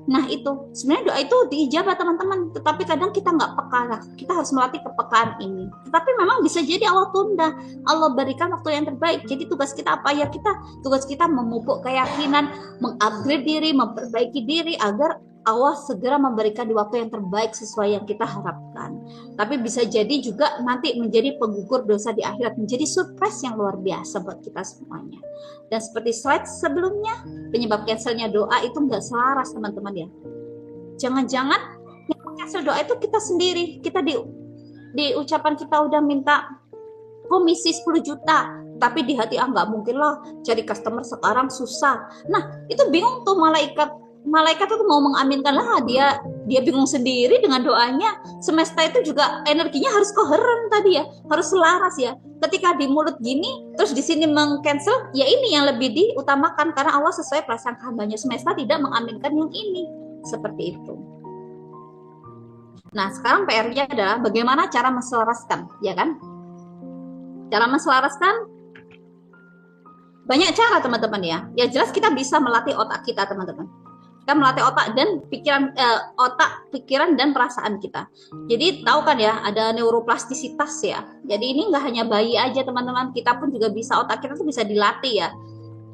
Nah itu sebenarnya doa itu diijabah teman-teman, tetapi kadang kita nggak peka. Nah, kita harus melatih kepekaan ini. Tetapi memang bisa jadi Allah tunda, Allah berikan waktu yang terbaik. Jadi tugas kita apa ya? Tugas kita memupuk keyakinan, mengupgrade diri, memperbaiki diri agar Allah segera memberikan di waktu yang terbaik sesuai yang kita harapkan. Tapi bisa jadi juga nanti menjadi penggugur dosa di akhirat, menjadi surprise yang luar biasa buat kita semuanya. Dan seperti slide sebelumnya, penyebab cancelnya doa itu nggak selaras teman-teman ya. Jangan-jangan yang cancel doa itu kita sendiri. Kita di ucapan kita udah minta komisi 10 juta, tapi di hati nggak mungkin lah cari customer sekarang susah. Nah itu bingung tuh malaikat itu mau mengaminkan lah, dia bingung sendiri dengan doanya. Semesta itu juga energinya harus koheren tadi ya, harus selaras ya. Ketika di mulut gini terus di sini mengcancel, ya ini yang lebih diutamakan karena Allah sesuai prasangka hambanya. Semesta tidak mengaminkan yang ini. Seperti itu. Nah, sekarang PR-nya adalah bagaimana cara menselaraskan, ya kan? Cara menselaraskan banyak cara, teman-teman ya. Ya jelas kita bisa melatih otak kita, teman-teman. Kita melatih otak dan pikiran dan perasaan kita. Jadi tahu kan ya, ada neuroplastisitas ya. Jadi ini nggak hanya bayi aja, teman-teman. Kita pun juga bisa, otak kita tuh bisa dilatih ya.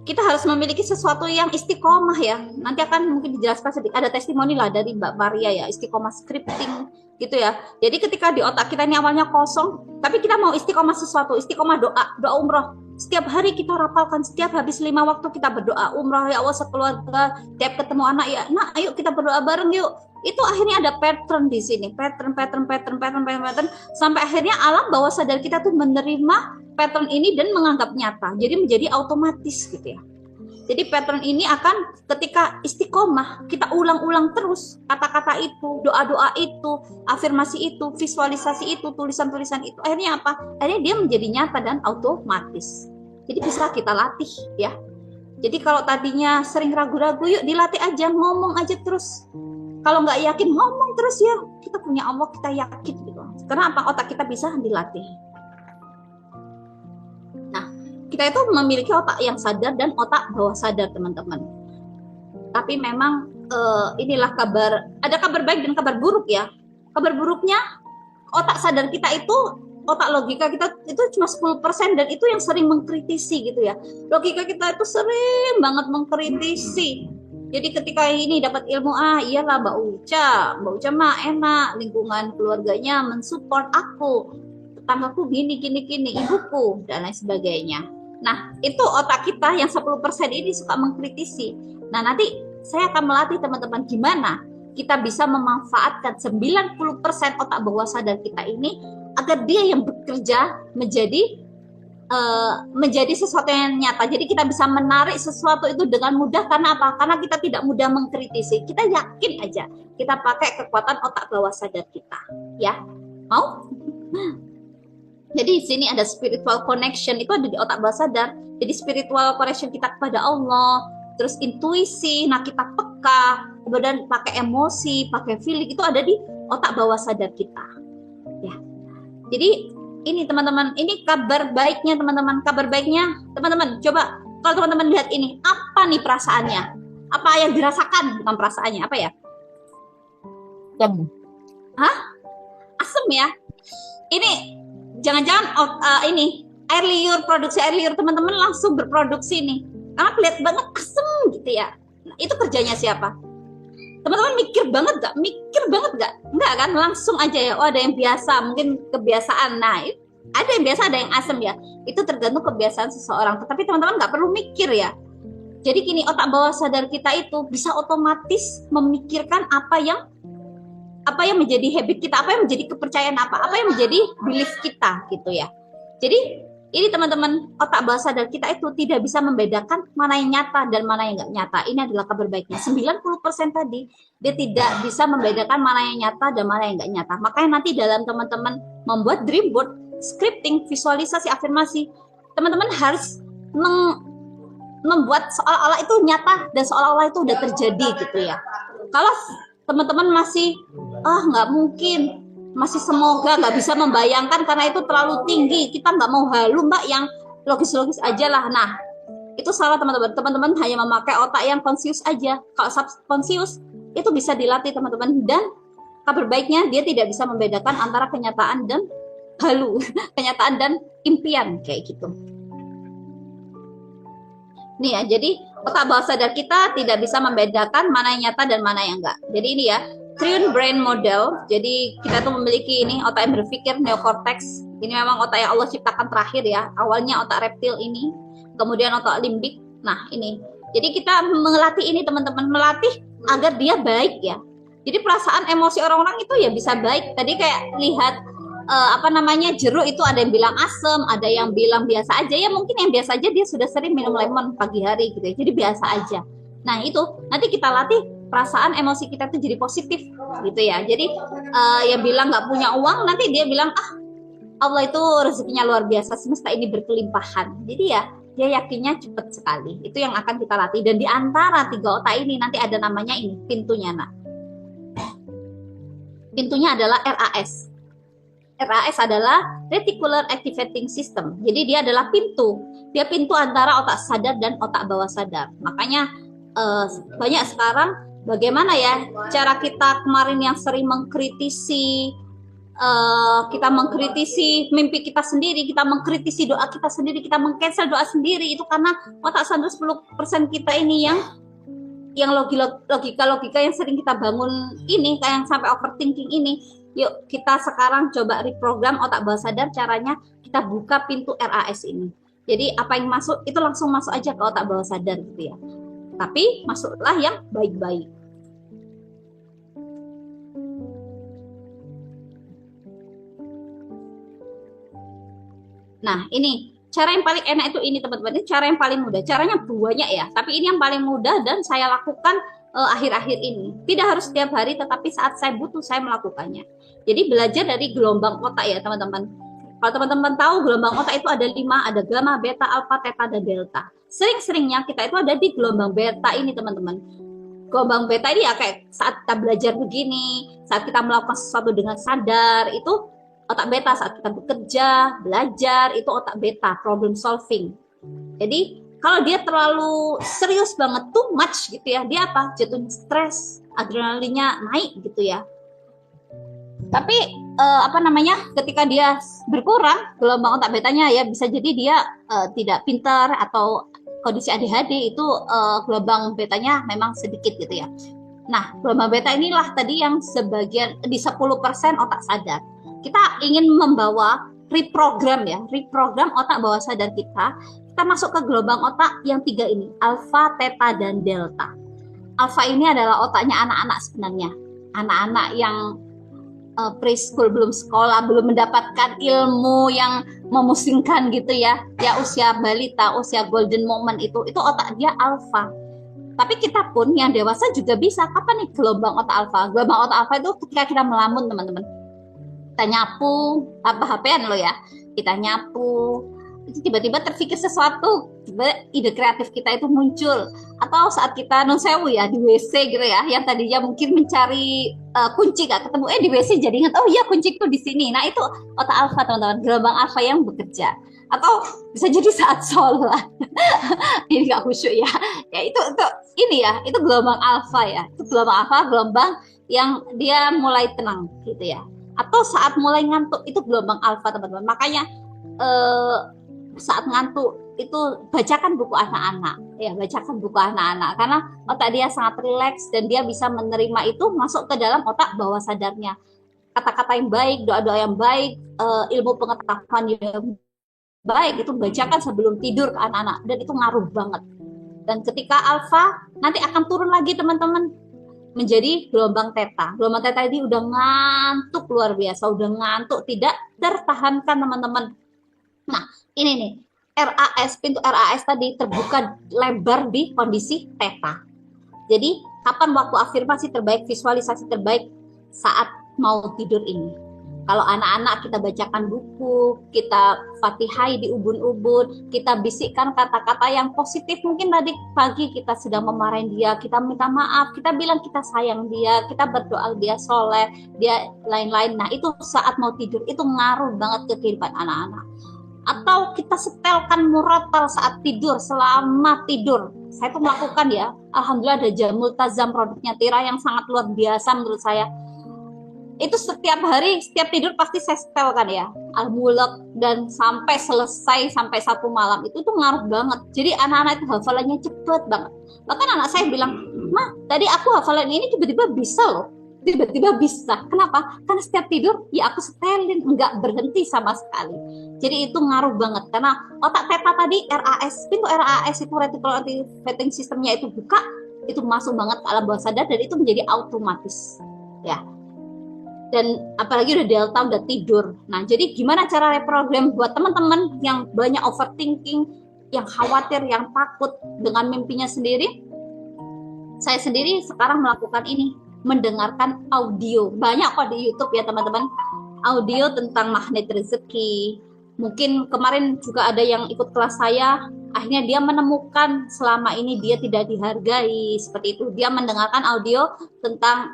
Kita harus memiliki sesuatu yang istiqomah ya. Nanti akan mungkin dijelaskan sedikit. Ada testimoni lah dari Mbak Maria ya, istiqomah scripting gitu ya. Jadi ketika di otak kita ini awalnya kosong, tapi kita mau istiqomah sesuatu, istiqomah doa umroh. Setiap hari kita rapalkan, setiap habis 5 waktu kita berdoa umroh, ya Allah sekeluarga, tiap ketemu anak ya, nah ayo kita berdoa bareng yuk. Itu akhirnya ada pattern di sini, pattern, sampai akhirnya alam bawah sadar kita tuh menerima pattern ini dan menganggap nyata. Jadi menjadi otomatis gitu ya. Jadi pattern ini akan ketika istiqomah, kita ulang-ulang terus kata-kata itu, doa-doa itu, afirmasi itu, visualisasi itu, tulisan-tulisan itu. Akhirnya apa? Akhirnya dia menjadi nyata dan otomatis. Jadi bisa kita latih ya. Jadi kalau tadinya sering ragu-ragu, yuk dilatih aja, ngomong aja terus. Kalau nggak yakin, ngomong terus ya. Kita punya Allah, kita yakin gitu. Karena apa? Otak kita bisa dilatih. Kita itu memiliki otak yang sadar dan otak bawah sadar, teman-teman. Tapi memang inilah ada kabar baik dan kabar buruk ya. Kabar buruknya, otak sadar kita itu, otak logika kita itu cuma 10% dan itu yang sering mengkritisi gitu ya. Logika kita itu sering banget mengkritisi. Jadi ketika ini dapat ilmu, iyalah Mbak Uca mah enak, lingkungan keluarganya mensupport aku, tetanggaku gini, ibuku, dan lain sebagainya. Nah, itu otak kita yang 10% ini suka mengkritisi. Nah, nanti saya akan melatih teman-teman gimana kita bisa memanfaatkan 90% otak bawah sadar kita ini agar dia yang bekerja menjadi sesuatu yang nyata. Jadi kita bisa menarik sesuatu itu dengan mudah. Karena apa? Karena kita tidak mudah mengkritisi. Kita yakin aja. Kita pakai kekuatan otak bawah sadar kita. Ya, mau? Jadi di sini ada spiritual connection, itu ada di otak bawah sadar. Jadi spiritual connection kita kepada Allah, terus intuisi, nah kita peka, kemudian pakai emosi, pakai feeling, itu ada di otak bawah sadar kita. Ya. Jadi ini teman-teman, ini kabar baiknya teman-teman. Kabar baiknya teman-teman, coba kalau teman-teman lihat ini, apa nih perasaannya? Apa yang dirasakan? Bukan perasaannya, apa ya? Asem ya. Ini jangan-jangan ini produksi air liur teman-teman langsung berproduksi nih, karena kelihatan banget asem gitu ya. Nah, itu kerjanya siapa? Teman-teman mikir banget gak? Enggak kan, langsung aja ya. Oh, ada yang biasa, mungkin kebiasaan. Nah, ada yang biasa, ada yang asem ya. Itu tergantung kebiasaan seseorang. Tetapi teman-teman nggak perlu mikir ya. Jadi gini, otak bawah sadar kita itu bisa otomatis memikirkan apa yang menjadi habit kita, apa yang menjadi kepercayaan, apa yang menjadi belief kita gitu ya. Jadi ini teman-teman, otak bawah sadar kita itu tidak bisa membedakan mana yang nyata dan mana yang nggak nyata. Ini adalah kabar baiknya. 90% tadi dia tidak bisa membedakan mana yang nyata dan mana yang nggak nyata. Makanya nanti dalam teman-teman membuat dream board, scripting, visualisasi, afirmasi, teman-teman harus membuat seolah-olah itu nyata dan seolah-olah itu udah terjadi gitu ya. Kalau teman-teman masih nggak mungkin, masih semoga, nggak bisa membayangkan karena itu terlalu tinggi, kita nggak mau halu mbak yang logis-logis aja lah. Nah, itu salah teman-teman. Teman-teman hanya memakai otak yang conscious aja. Kalau subconscious itu bisa dilatih teman-teman, dan kabar baiknya dia tidak bisa membedakan antara kenyataan dan halu, kenyataan dan impian kayak gitu. Nih ya, jadi otak bawah sadar kita tidak bisa membedakan mana yang nyata dan mana yang enggak. Jadi ini ya, Triune Brain Model. Jadi kita tuh memiliki ini otak yang berpikir, neokortex. Ini memang otak yang Allah ciptakan terakhir ya. Awalnya otak reptil ini, kemudian otak limbik. Nah ini, jadi kita melatih ini teman-teman, melatih agar dia baik ya. Jadi perasaan emosi orang-orang itu ya bisa baik. Tadi kayak lihat jeruk itu ada yang bilang asem, ada yang bilang biasa aja. Ya mungkin yang biasa aja dia sudah sering minum lemon pagi hari gitu ya. Jadi biasa aja. Nah itu nanti kita latih perasaan emosi kita tuh jadi positif gitu ya. Jadi yang bilang nggak punya uang, nanti dia bilang Allah itu rezekinya luar biasa, semesta ini berkelimpahan. Jadi ya dia yakinnya cepat sekali. Itu yang akan kita latih. Dan di antara 3 otak ini nanti ada namanya ini pintunya. Nah pintunya adalah RAS. RAS adalah Reticular Activating System. Jadi dia adalah pintu. Dia pintu antara otak sadar dan otak bawah sadar. Makanya banyak sekarang bagaimana ya cara kita kemarin yang sering mengkritisi kita mengkritisi mimpi kita sendiri, kita mengkritisi doa kita sendiri, kita mengcancel doa sendiri, itu karena otak sadar 10% kita ini yang logika yang sering kita bangun ini, kayak yang sampai overthinking ini. Yuk kita sekarang coba reprogram otak bawah sadar, caranya kita buka pintu RAS ini. Jadi apa yang masuk itu langsung masuk aja ke otak bawah sadar gitu ya. Tapi masuklah yang baik-baik. Nah ini cara yang paling enak itu ini teman-teman, ini cara yang paling mudah. Caranya banyak ya, tapi ini yang paling mudah dan saya lakukan akhir-akhir ini. Tidak harus setiap hari, tetapi saat saya butuh saya melakukannya. Jadi belajar dari gelombang otak ya teman-teman. Kalau teman-teman tahu gelombang otak itu ada 5, ada gamma, beta, alfa, theta, dan delta. Sering-seringnya kita itu ada di gelombang beta ini teman-teman. Gelombang beta ini ya kayak saat kita belajar begini, saat kita melakukan sesuatu dengan sadar, itu otak beta. Saat kita bekerja, belajar, itu otak beta, problem solving. Jadi kalau dia terlalu serius banget, too much gitu ya, dia apa? Jatuh stres, adrenalinnya naik gitu ya. Tapi ketika dia berkurang gelombang otak betanya ya, bisa jadi dia tidak pintar atau kondisi ADHD, itu gelombang betanya memang sedikit gitu ya. Nah, gelombang beta inilah tadi yang sebagian di 10% otak sadar. Kita ingin membawa reprogram otak bawah sadar kita masuk ke gelombang otak yang 3 ini, alfa, theta, dan delta. Alfa ini adalah otaknya anak-anak sebenarnya. Anak-anak yang preschool, belum sekolah, belum mendapatkan ilmu yang memusingkan gitu ya. Ya usia balita, usia golden moment itu otak dia alfa. Tapi kita pun yang dewasa juga bisa. Kapan nih gelombang otak alfa? Gelombang otak alfa itu ketika kita melamun teman-teman. Kita nyapu, HP-an lo ya. Kita nyapu, itu tiba-tiba terpikir sesuatu, tiba ide kreatif kita itu muncul. Atau saat kita non sewu ya di WC gitu ya, yang tadinya mungkin mencari kunci gak ketemu, di WC jadi ingat, oh iya kunciku di sini. Nah itu otak alfa teman-teman, gelombang alfa yang bekerja. Atau bisa jadi saat sholat ini gak khusyuk ya, itu ini ya, itu gelombang alfa ya. Itu gelombang alfa, gelombang yang dia mulai tenang gitu ya. Atau saat mulai ngantuk, itu gelombang alfa teman-teman. Makanya saat ngantuk itu bacakan buku anak-anak ya, bacakan buku anak-anak karena otak dia sangat rileks dan dia bisa menerima itu masuk ke dalam otak bawah sadarnya. Kata-kata yang baik, doa-doa yang baik, ilmu pengetahuan yang baik itu bacakan sebelum tidur ke anak-anak, dan itu ngaruh banget. Dan ketika alfa nanti akan turun lagi teman-teman menjadi gelombang theta. Gelombang theta ini udah ngantuk luar biasa, udah ngantuk tidak tertahankan teman-teman. Nah, ini nih, pintu RAS tadi terbuka lebar di kondisi theta. Jadi, kapan waktu afirmasi terbaik, visualisasi terbaik? Saat mau tidur ini. Kalau anak-anak kita bacakan buku, kita fatihai di ubun-ubun, kita bisikkan kata-kata yang positif. Mungkin tadi pagi kita sedang memarahin dia, kita minta maaf, kita bilang kita sayang dia, kita berdoa dia soleh, dia lain-lain. Nah, itu saat mau tidur, itu ngaruh banget ke kehidupan anak-anak. Atau kita setelkan murotal saat tidur, selama tidur. Saya tuh melakukan ya, alhamdulillah ada Jamul Tazam produknya Tira yang sangat luar biasa menurut saya. Itu setiap hari, setiap tidur pasti saya setelkan ya, Al-Mulk, dan sampai selesai, sampai 1 malam, itu tuh ngaruh banget. Jadi anak-anak itu hafalannya cepet banget. Bahkan anak saya bilang, "Ma, tadi aku hafalan ini tiba-tiba bisa loh." Tiba-tiba bisa. Kenapa? Karena setiap tidur ya aku setelin, nggak berhenti sama sekali. Jadi itu ngaruh banget karena otak theta tadi RAS, pintu RAS itu reticular activating systemnya itu buka, itu masuk banget ke alam bawah sadar dan itu menjadi otomatis ya. Dan apalagi udah delta, udah tidur. Nah, jadi gimana cara reprogram buat teman-teman yang banyak overthinking, yang khawatir, yang takut dengan mimpinya sendiri? Saya sendiri sekarang melakukan ini, mendengarkan audio. Banyak kok di YouTube ya teman-teman, audio tentang magnet rezeki. Mungkin kemarin juga ada yang ikut kelas saya, akhirnya dia menemukan selama ini dia tidak dihargai, seperti itu. Dia mendengarkan audio tentang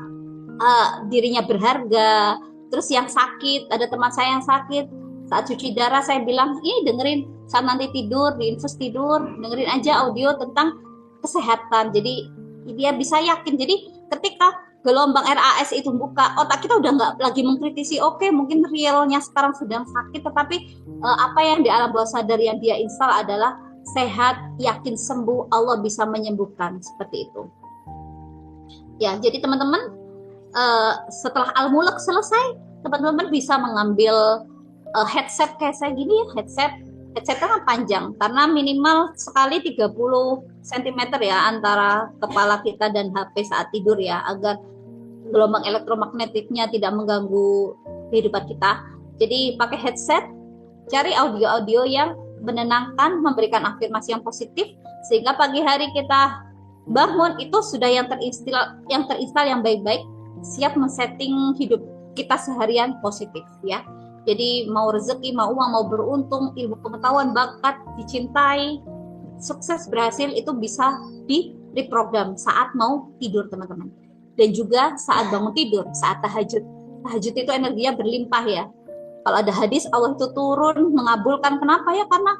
dirinya berharga. Terus yang sakit, ada teman saya yang sakit, saat cuci darah saya bilang, ini dengerin saat nanti tidur, di infus tidur, dengerin aja audio tentang kesehatan. Jadi dia bisa yakin. Jadi ketika gelombang RAS itu buka, otak kita udah nggak lagi mengkritisi, oke, mungkin realnya sekarang sedang sakit, tetapi apa yang di alam bawah sadar yang dia install adalah sehat, yakin sembuh, Allah bisa menyembuhkan, seperti itu. Ya, jadi teman-teman, setelah Al-Mulk selesai, teman-teman bisa mengambil headset kayak saya gini ya, headset kan panjang karena minimal sekali 30 cm ya antara kepala kita dan HP saat tidur ya, agar gelombang elektromagnetiknya tidak mengganggu kehidupan kita. Jadi pakai headset, cari audio-audio yang menenangkan, memberikan afirmasi yang positif, sehingga pagi hari kita bangun itu sudah yang terinstall yang baik-baik, siap men-setting hidup kita seharian positif ya. Jadi mau rezeki, mau uang, mau beruntung, ilmu pengetahuan, bakat, dicintai, sukses, berhasil, itu bisa di reprogram saat mau tidur teman-teman. Dan juga saat bangun tidur, saat tahajud. Tahajud itu energinya berlimpah ya. Kalau ada hadis, Allah itu turun mengabulkan. Kenapa ya? Karena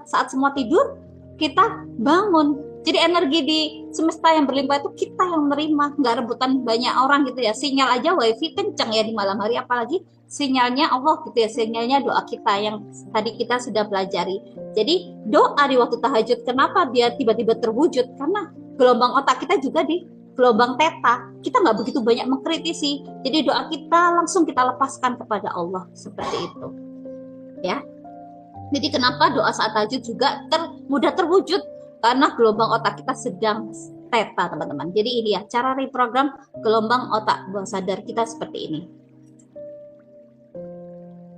saat semua tidur, kita bangun. Jadi energi di semesta yang berlimpah itu kita yang menerima, nggak rebutan banyak orang gitu ya. Sinyal aja wifi kenceng ya di malam hari, apalagi sinyalnya Allah gitu ya, sinyalnya doa kita yang tadi kita sudah pelajari. Jadi doa di waktu tahajud, kenapa dia tiba-tiba terwujud? Karena gelombang otak kita juga di gelombang theta, kita nggak begitu banyak mengkritisi. Jadi doa kita langsung kita lepaskan kepada Allah, seperti itu ya. Jadi kenapa doa saat tahajud juga mudah terwujud? Karena gelombang otak kita sedang theta teman-teman. Jadi ini ya cara reprogram gelombang otak bawah sadar kita seperti ini.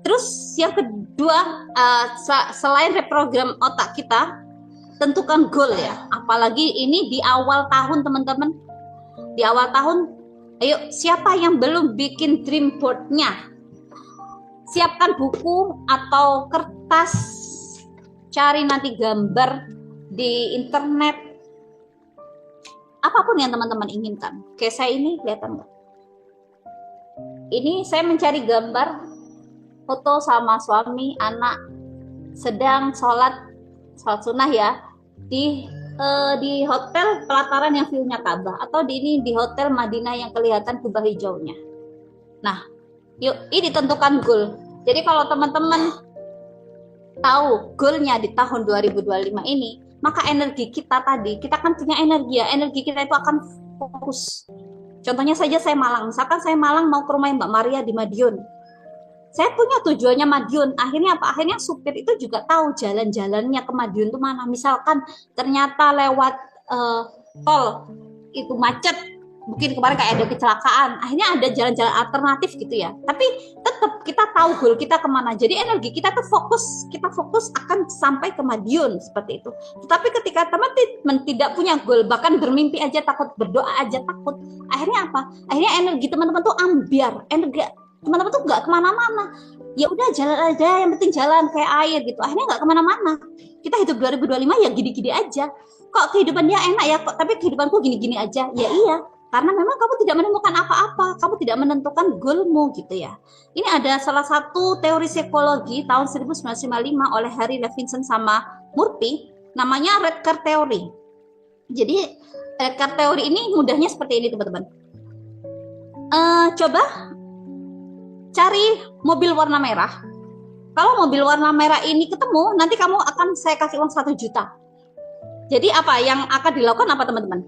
Terus yang kedua, selain reprogram otak kita, tentukan goal ya. Apalagi ini di awal tahun teman-teman. Di awal tahun, ayo siapa yang belum bikin dream board-nya? Siapkan buku atau kertas, cari nanti gambar di internet, apapun yang teman-teman inginkan. Kayak saya ini, kelihatan nggak? Ini saya mencari gambar foto sama suami, anak sedang sholat sunnah ya, di hotel pelataran yang view-nya Ka'bah, atau di hotel Madinah yang kelihatan kubah hijaunya. Nah, yuk, ini ditentukan goal. Jadi kalau teman-teman tahu goalnya di tahun 2025 ini, maka energi kita tadi, kita kan punya energi ya, energi kita itu akan fokus. Contohnya saja saya Malang, misalkan saya Malang mau ke rumah Mbak Maria di Madiun. Saya punya tujuannya Madiun, akhirnya apa? Akhirnya supir itu juga tahu jalan-jalannya ke Madiun itu mana. Misalkan ternyata lewat tol itu macet, mungkin kemarin kayak ada kecelakaan, akhirnya ada jalan-jalan alternatif gitu ya. Tapi tetap kita tahu goal kita kemana. Jadi energi kita tuh kita fokus akan sampai ke Madiun seperti itu. Tetapi ketika teman-teman tidak punya goal, bahkan bermimpi aja takut, berdoa aja takut, akhirnya apa? Akhirnya energi teman-teman tuh ambiar, energi teman-teman tuh nggak kemana-mana. Ya udah jalan aja, yang penting jalan kayak air gitu. Akhirnya nggak kemana-mana. Kita hidup 2025 ya gini-gini aja. Kok kehidupan dia enak ya, kok tapi kehidupanku gini-gini aja. Ya iya. Karena memang kamu tidak menemukan apa-apa, kamu tidak menentukan goalmu gitu ya. Ini ada salah satu teori psikologi tahun 1995 oleh Harry Levinson sama Murphy, namanya Red Car Theory. Jadi Red Car Theory ini mudahnya seperti ini teman-teman. Coba cari mobil warna merah. Kalau mobil warna merah ini ketemu, nanti saya kasih uang 1 juta. Jadi apa yang akan dilakukan apa teman-teman?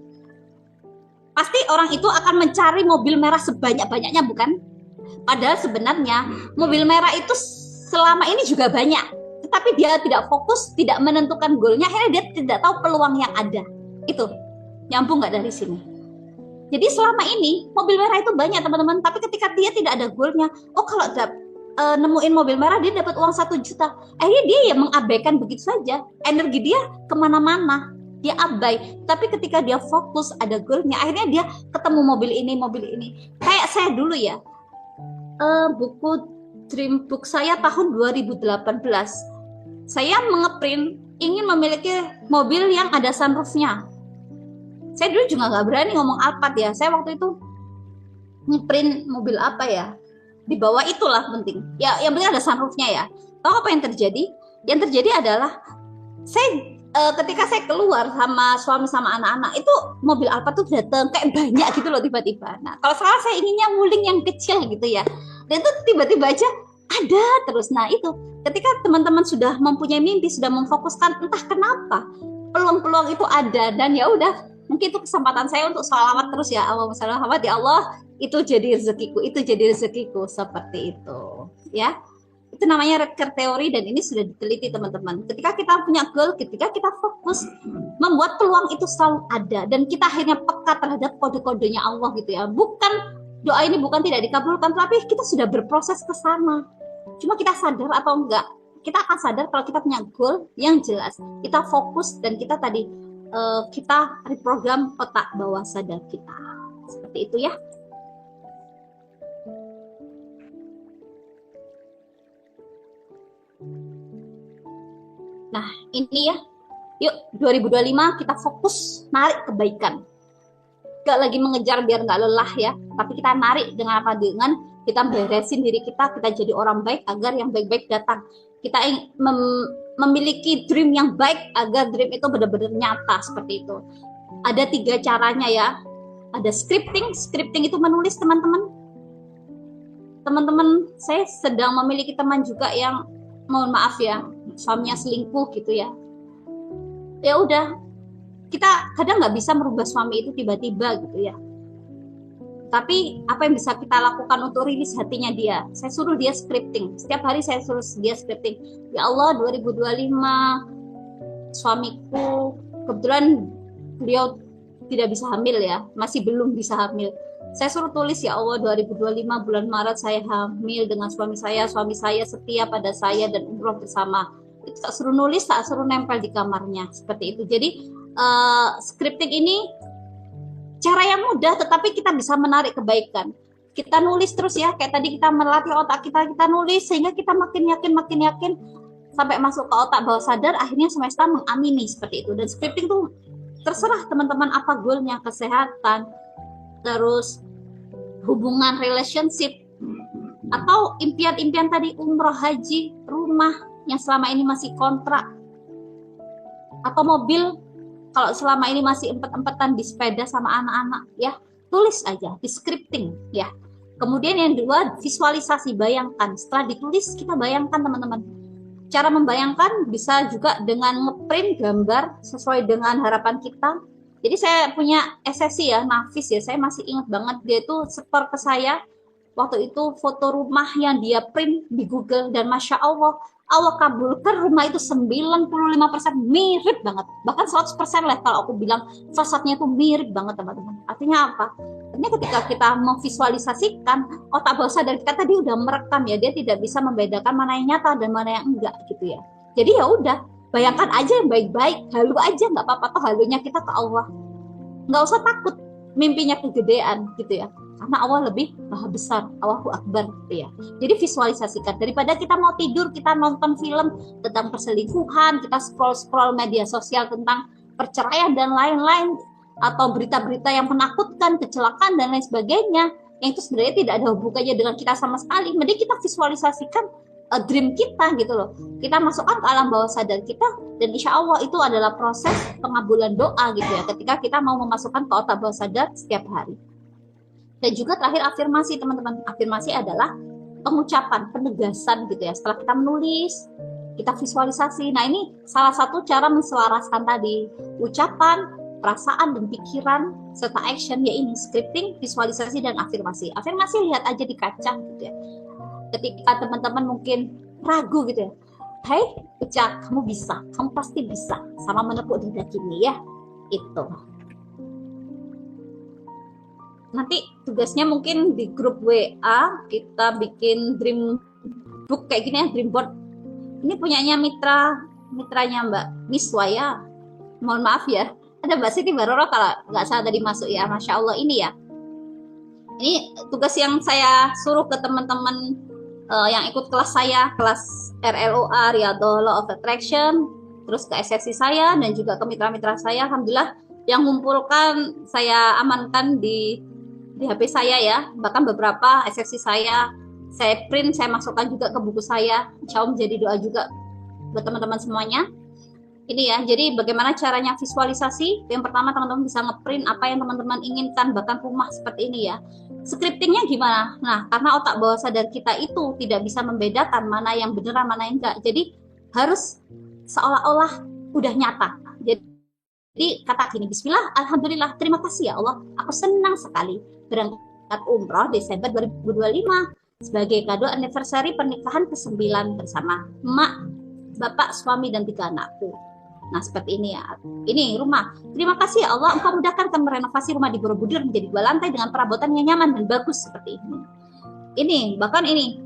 Pasti orang itu akan mencari mobil merah sebanyak-banyaknya, bukan? Padahal sebenarnya mobil merah itu selama ini juga banyak, tetapi dia tidak fokus, tidak menentukan goalnya, akhirnya dia tidak tahu peluang yang ada. Itu nyambung nggak dari sini? Jadi selama ini mobil merah itu banyak teman-teman, tapi ketika dia tidak ada goalnya, kalau nemuin mobil merah dia dapat uang 1 juta, akhirnya dia ya mengabaikan begitu saja, energi dia kemana-mana. Dia abai, tapi ketika dia fokus ada goalnya, akhirnya dia ketemu mobil ini. Kayak saya dulu ya, buku dream book saya tahun 2018, saya mengeprint ingin memiliki mobil yang ada sunroofnya. Saya dulu juga nggak berani ngomong Alphard ya, saya waktu itu ngeprint mobil apa ya, di bawah itulah penting ya, yang penting ada sunroofnya ya. Tahu apa yang terjadi? Yang terjadi adalah saya ketika saya keluar sama suami sama anak-anak itu mobil Alfa tuh datang kayak banyak gitu loh tiba-tiba. Nah kalau sekarang saya inginnya wuling yang kecil gitu ya, dan itu tiba-tiba aja ada terus. Nah itu ketika teman-teman sudah mempunyai mimpi, sudah memfokuskan, entah kenapa peluang-peluang itu ada, dan ya udah mungkin itu kesempatan saya untuk sholawat terus ya, Allahumma sholli ala ya Allah, itu jadi rezekiku, itu jadi rezekiku, seperti itu ya. Itu namanya red card teori, dan ini sudah diteliti teman-teman. Ketika kita punya goal, ketika kita fokus, membuat peluang itu selalu ada, dan kita akhirnya peka terhadap kode-kodenya Allah gitu ya. Bukan doa ini bukan tidak dikabulkan, tapi kita sudah berproses ke sana. Cuma kita sadar atau enggak? Kita akan sadar kalau kita punya goal yang jelas, kita fokus, dan kita tadi kita reprogram otak bawah sadar kita. Seperti itu ya. Nah, ini ya. Yuk, 2025 kita fokus narik kebaikan. Gak lagi mengejar biar gak lelah ya, tapi kita narik dengan apa? Dengan kita beresin diri kita jadi orang baik agar yang baik-baik datang. Kita memiliki dream yang baik agar dream itu benar-benar nyata, seperti itu. Ada 3 caranya ya. Ada scripting itu menulis teman-teman. Teman-teman, saya sedang memiliki teman juga yang mohon maaf ya, suaminya selingkuh gitu ya. Ya udah, kita kadang nggak bisa merubah suami itu tiba-tiba gitu ya. Tapi apa yang bisa kita lakukan untuk rilis hatinya dia? Saya suruh dia scripting. Setiap hari saya suruh dia scripting. Ya Allah, 2025 suamiku, kebetulan beliau tidak bisa hamil ya, masih belum bisa hamil. Saya suruh tulis, ya Allah 2025 bulan Maret saya hamil dengan suami saya setia pada saya dan umroh bersama. Itu tak suruh nulis, tak suruh nempel di kamarnya, seperti itu. Jadi scripting ini cara yang mudah, tetapi kita bisa menarik kebaikan. Kita nulis terus ya, kayak tadi kita melatih otak kita nulis, sehingga kita makin yakin, sampai masuk ke otak bawah sadar, akhirnya semesta mengamini, seperti itu. Dan scripting itu terserah teman-teman apa goalnya, kesehatan, terus hubungan, relationship, atau impian-impian tadi, umroh, haji, rumah yang selama ini masih kontrak, atau mobil kalau selama ini masih empet-empetan di sepeda sama anak-anak ya, tulis aja di scripting ya. Kemudian yang kedua, visualisasi, bayangkan. Setelah ditulis, kita bayangkan teman-teman. Cara membayangkan bisa juga dengan ngeprint gambar sesuai dengan harapan kita. Jadi saya punya SSI ya, Nafis ya, saya masih ingat banget, dia itu setor ke saya waktu itu foto rumah yang dia print di Google, dan Masya Allah, Allah kabulkan, rumah itu 95% mirip banget, bahkan 100% lah kalau aku bilang, fasadnya itu mirip banget teman-teman. Artinya apa? Artinya ketika kita memvisualisasikan, otak bawah sadar kita tadi udah merekam ya, dia tidak bisa membedakan mana yang nyata dan mana yang enggak gitu ya. Jadi ya udah, bayangkan aja yang baik-baik, halu aja nggak apa-apa, toh halunya kita ke Allah. Nggak usah takut mimpinya kegedean gitu ya, karena Allah lebih maha besar, Allahu Akbar gitu ya. Jadi visualisasikan, daripada kita mau tidur, kita nonton film tentang perselingkuhan, kita scroll media sosial tentang perceraian dan lain-lain, atau berita-berita yang menakutkan, kecelakaan dan lain sebagainya, yang itu sebenarnya tidak ada hubungannya dengan kita sama sekali. Mending kita visualisasikan dream kita gitu loh, kita masukkan ke alam bawah sadar kita, dan insya Allah itu adalah proses pengabulan doa gitu ya, ketika kita mau memasukkan ke otak bawah sadar setiap hari. Dan juga terakhir afirmasi teman-teman. Afirmasi adalah pengucapan, penegasan gitu ya, setelah kita menulis, kita visualisasi. Nah ini salah satu cara menselaraskan tadi ucapan, perasaan, dan pikiran serta action, yaitu scripting, visualisasi, dan afirmasi. Afirmasi lihat aja di kaca gitu ya. Ketika teman-teman mungkin ragu gitu ya, hai Uca, kamu bisa, kamu pasti bisa, sama menepuk dada kini ya, itu. Nanti tugasnya mungkin di grup WA kita bikin dream book kayak gini ya, dream board. Ini punyanya mitranya Mbak Miswaya, mohon maaf ya, ada Mbak Siti Baroro kalau nggak salah tadi masuk ya. Masya Allah, ini ya, ini tugas yang saya suruh ke teman-teman yang ikut kelas saya, kelas RLOA, Riyadhah Law of Attraction, terus ke SSI saya, dan juga ke mitra-mitra saya. Alhamdulillah yang mengumpulkan saya amankan di di HP saya ya, bahkan beberapa eksepsi saya print, saya masukkan juga ke buku saya. Insya Allah menjadi doa juga buat teman-teman semuanya. Ini ya, jadi bagaimana caranya visualisasi? Yang pertama teman-teman bisa ngeprint apa yang teman-teman inginkan, bahkan rumah seperti ini ya. Scriptingnya gimana? Nah, karena otak bawah sadar kita itu tidak bisa membedakan mana yang beneran, mana yang enggak. Jadi harus seolah-olah udah nyata. Jadi kata gini, Bismillah, Alhamdulillah, terima kasih ya Allah, aku senang sekali berangkat umroh Desember 2025 sebagai kado anniversary pernikahan ke-9 bersama emak, bapak, suami, dan 3 anakku. Nah, seperti ini ya. Ini rumah. Terima kasih ya Allah, Engkau mudahkan kami merenovasi rumah di Borobudur menjadi 2 lantai dengan perabotan yang nyaman dan bagus seperti ini. Ini, bahkan ini.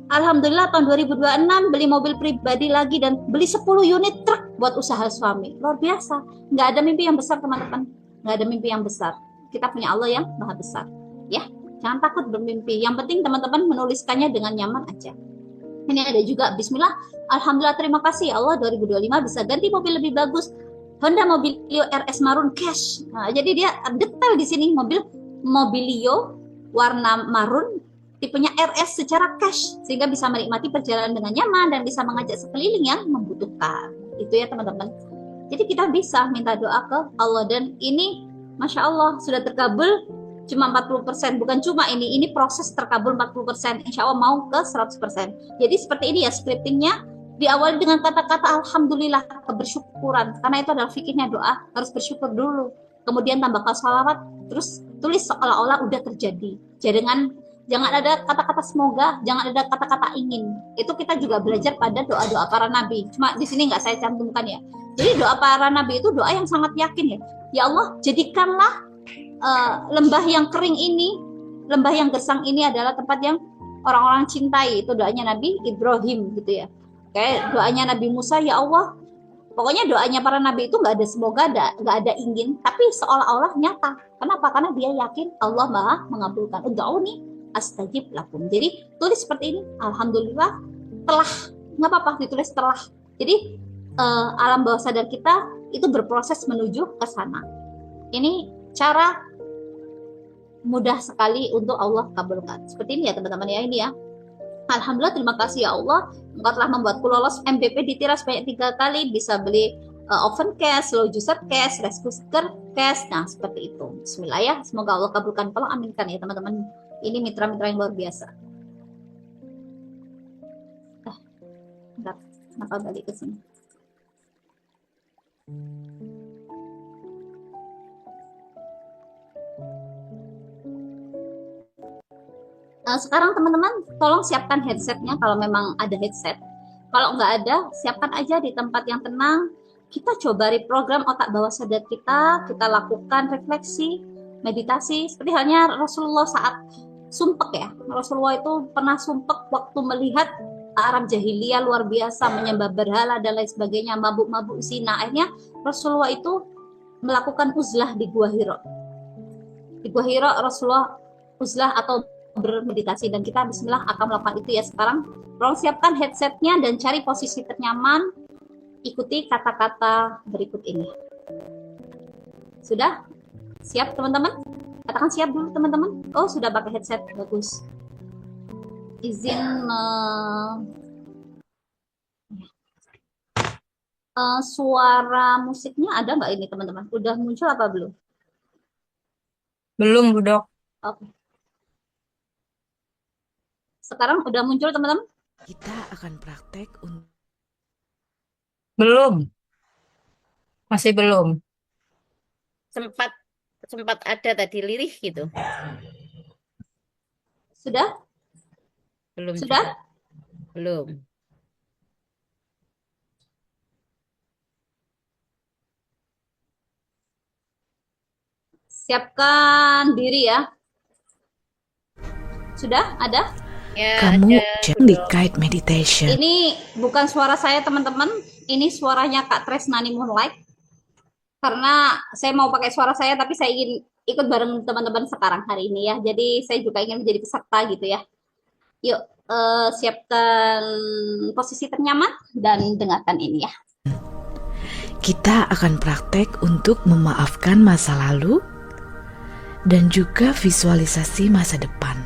Alhamdulillah tahun 2026 beli mobil pribadi lagi dan beli 10 unit truk buat usaha suami. Luar biasa. Nggak ada mimpi yang besar, teman-teman. Nggak ada mimpi yang besar. Kita punya Allah yang maha besar. Ya, jangan takut bermimpi. Yang penting teman-teman menuliskannya dengan nyaman aja. Ini ada juga, Bismillah, Alhamdulillah, terima kasih Allah, 2025 bisa ganti mobil lebih bagus, Honda Mobilio RS Marun Cash. Nah, jadi dia detail di sini, Mobilio warna marun, tipenya RS secara cash, sehingga bisa menikmati perjalanan dengan nyaman dan bisa mengajak sekeliling yang membutuhkan. Itu ya teman-teman. Jadi kita bisa minta doa ke Allah, dan ini Masya Allah sudah terkabul cuma 40%, bukan cuma ini proses terkabul 40%, insya Allah mau ke 100%. Jadi seperti ini ya scriptingnya, diawali dengan kata-kata Alhamdulillah, kebersyukuran, karena itu adalah fikirnya doa, harus bersyukur dulu, kemudian tambahkan sholawat, terus tulis seolah-olah udah terjadi. Jangan ada kata-kata semoga, jangan ada kata-kata ingin. Itu kita juga belajar pada doa-doa para nabi, cuma di sini nggak saya cantumkan ya. Jadi doa para nabi itu doa yang sangat yakin ya. Ya Allah, jadikanlah lembah yang kering ini, lembah yang gersang ini adalah tempat yang orang-orang cintai. Itu doanya Nabi Ibrahim gitu ya. Kayak doanya Nabi Musa, ya Allah. Pokoknya doanya para nabi itu nggak ada semoga, nggak ada ingin, tapi seolah-olah nyata. Kenapa? Karena dia yakin Allah maha mengabulkan. Ud'uni astajib lakum. Jadi tulis seperti ini, Alhamdulillah telah, nggak apa-apa ditulis telah. Jadi alam bawah sadar kita itu berproses menuju ke sana. Ini cara mudah sekali untuk Allah kabulkan. Seperti ini ya teman-teman ya, ini ya. Alhamdulillah, terima kasih ya Allah, Engkau telah membuatku lolos MBP di Tiras banyak 3 kali, bisa beli oven cash, slow juicer cash, rice cooker cash. Nah, seperti itu. Bismillah ya, semoga Allah kabulkan. Tolong aminkan ya teman-teman. Ini mitra-mitra yang luar biasa. Bentar, kenapa balik ke sini? Sekarang teman-teman tolong siapkan headsetnya kalau memang ada headset. Kalau nggak ada, siapkan aja di tempat yang tenang. Kita coba reprogram otak bawah sadar kita lakukan refleksi, meditasi. Seperti halnya Rasulullah saat sumpek ya. Rasulullah itu pernah sumpek waktu melihat Arab jahiliyah luar biasa, menyembah berhala dan lain sebagainya, mabuk-mabuk zina. Akhirnya Rasulullah itu melakukan uzlah di Gua Hira. Di Gua Hira Rasulullah uzlah atau bermeditasi, dan kita bismillah akan melakukan itu ya sekarang. Tolong siapkan headsetnya dan cari posisi ternyaman, ikuti kata-kata berikut ini. Sudah? Siap teman-teman? Katakan siap dulu teman-teman. Oh, sudah pakai headset, bagus. Izin suara musiknya ada nggak ini teman-teman? Udah muncul apa belum? Belum, Bu Dok. Oke. Sekarang udah muncul teman-teman? Kita akan praktek Belum. Masih belum. sempat ada tadi lirih gitu. Sudah? Belum Sudah? juga. Belum. Siapkan diri ya. Sudah? Ada? Ya, Kamu ada di belum? guide meditation. Ini bukan suara saya teman-teman, ini suaranya Kak Tresnani Moonlight. Karena saya mau pakai suara saya, tapi saya ingin ikut bareng teman-teman sekarang hari ini ya. Jadi saya juga ingin menjadi peserta gitu ya. Yuk, siapkan posisi ternyaman dan dengarkan ini ya. Kita akan praktek untuk memaafkan masa lalu dan juga visualisasi masa depan.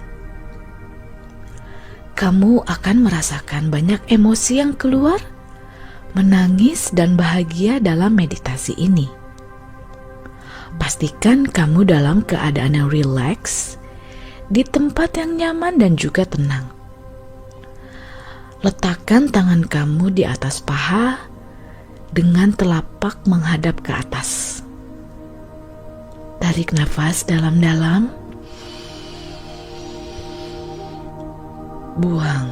Kamu akan merasakan banyak emosi yang keluar, menangis dan bahagia dalam meditasi ini. Pastikan kamu dalam keadaan yang rileks, di tempat yang nyaman dan juga tenang. Letakkan tangan kamu di atas paha dengan telapak menghadap ke atas. Tarik nafas dalam-dalam. Buang.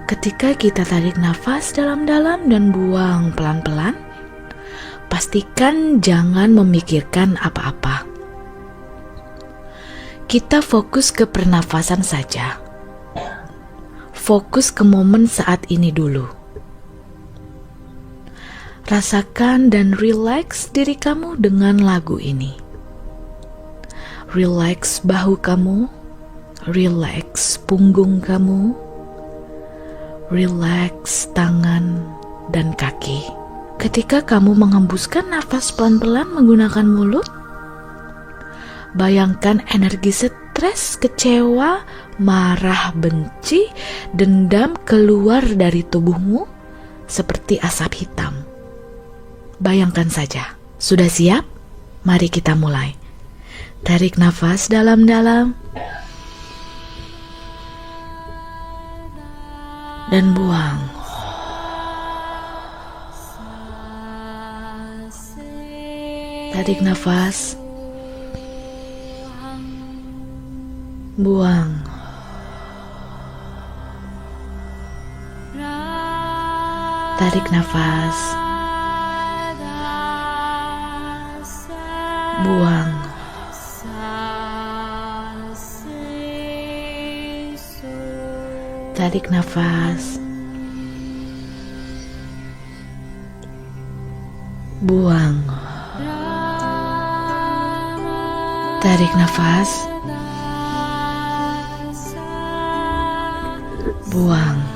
Ketika kita tarik nafas dalam-dalam dan buang pelan-pelan, pastikan jangan memikirkan apa-apa. Kita fokus ke pernafasan saja. Fokus ke momen saat ini dulu. Rasakan dan rileks diri kamu dengan lagu ini. Rileks bahu kamu, rileks punggung kamu, rileks tangan dan kaki. Ketika kamu menghembuskan nafas pelan-pelan menggunakan mulut, bayangkan energi stres, kecewa, marah, benci, dendam keluar dari tubuhmu seperti asap hitam. Bayangkan saja. Sudah siap? Mari kita mulai. Tarik nafas dalam-dalam dan buang. Tarik nafas, buang. Tarik nafas, buang. Tarik nafas, buang. Tarik nafas, buang.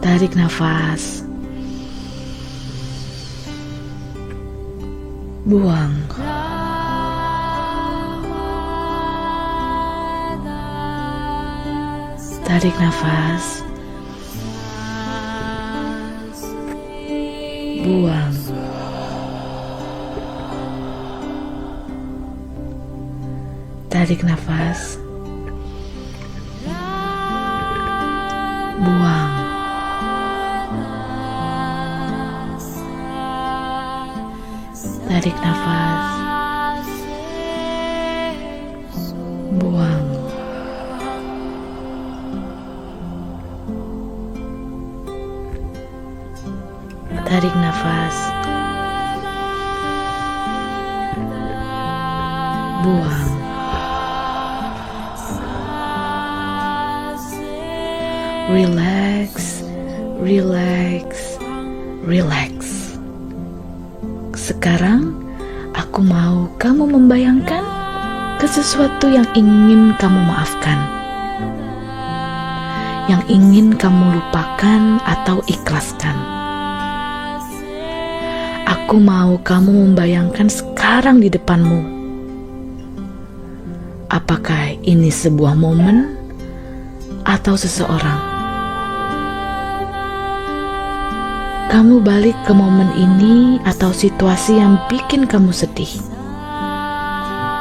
Tarik nafas, buang. Tarik nafas, buang. Tarik nafas, buang. Tarik nafas, buang. Tarik nafas, buang. Relax, relax, relax. Sekarang aku mau kamu membayangkan ke sesuatu yang ingin kamu maafkan, yang ingin kamu lupakan atau ikhlaskan. Aku mau kamu membayangkan sekarang di depanmu. Apakah ini sebuah momen atau seseorang? Kamu balik ke momen ini atau situasi yang bikin kamu sedih.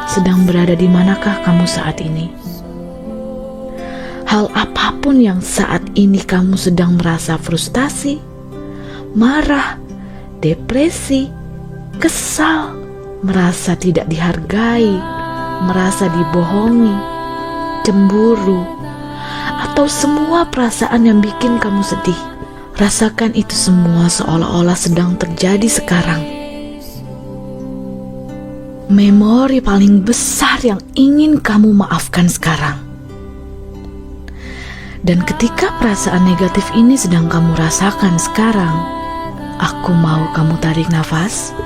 Sedang berada di manakah kamu saat ini? Hal apapun yang saat ini kamu sedang merasa frustasi, marah, depresi, kesal, merasa tidak dihargai, merasa dibohongi, cemburu, atau semua perasaan yang bikin kamu sedih. Rasakan itu semua seolah-olah sedang terjadi sekarang. Memori paling besar yang ingin kamu maafkan sekarang. Dan ketika perasaan negatif ini sedang kamu rasakan sekarang, aku mau kamu tarik nafas,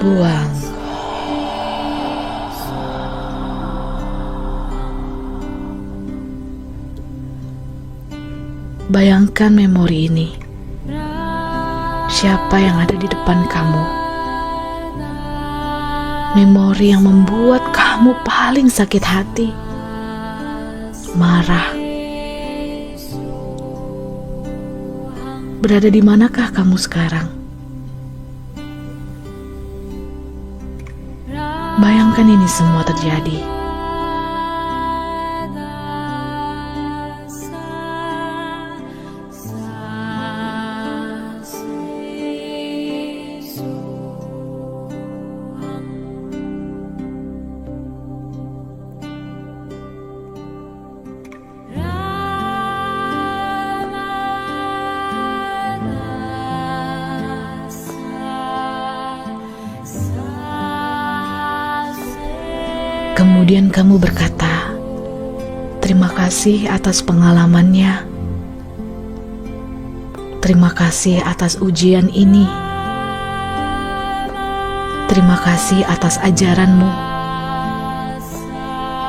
buang. Bayangkan memori ini. Siapa yang ada di depan kamu? Memori yang membuat kamu paling sakit hati, marah. Berada di manakah kamu sekarang? Bayangkan ini semua terjadi. Kemudian kamu berkata, "Terima kasih atas pengalamannya. Terima kasih atas ujian ini. Terima kasih atas ajaranmu.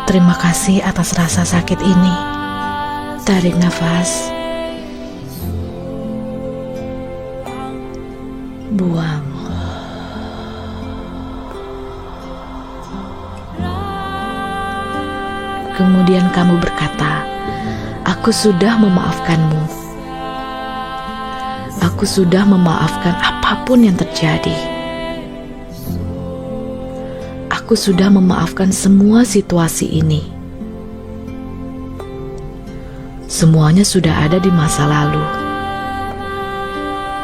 Terima kasih atas rasa sakit ini." Tarik nafas. Buang. Kemudian kamu berkata, "Aku sudah memaafkanmu. Aku sudah memaafkan apapun yang terjadi. Aku sudah memaafkan semua situasi ini. Semuanya sudah ada di masa lalu.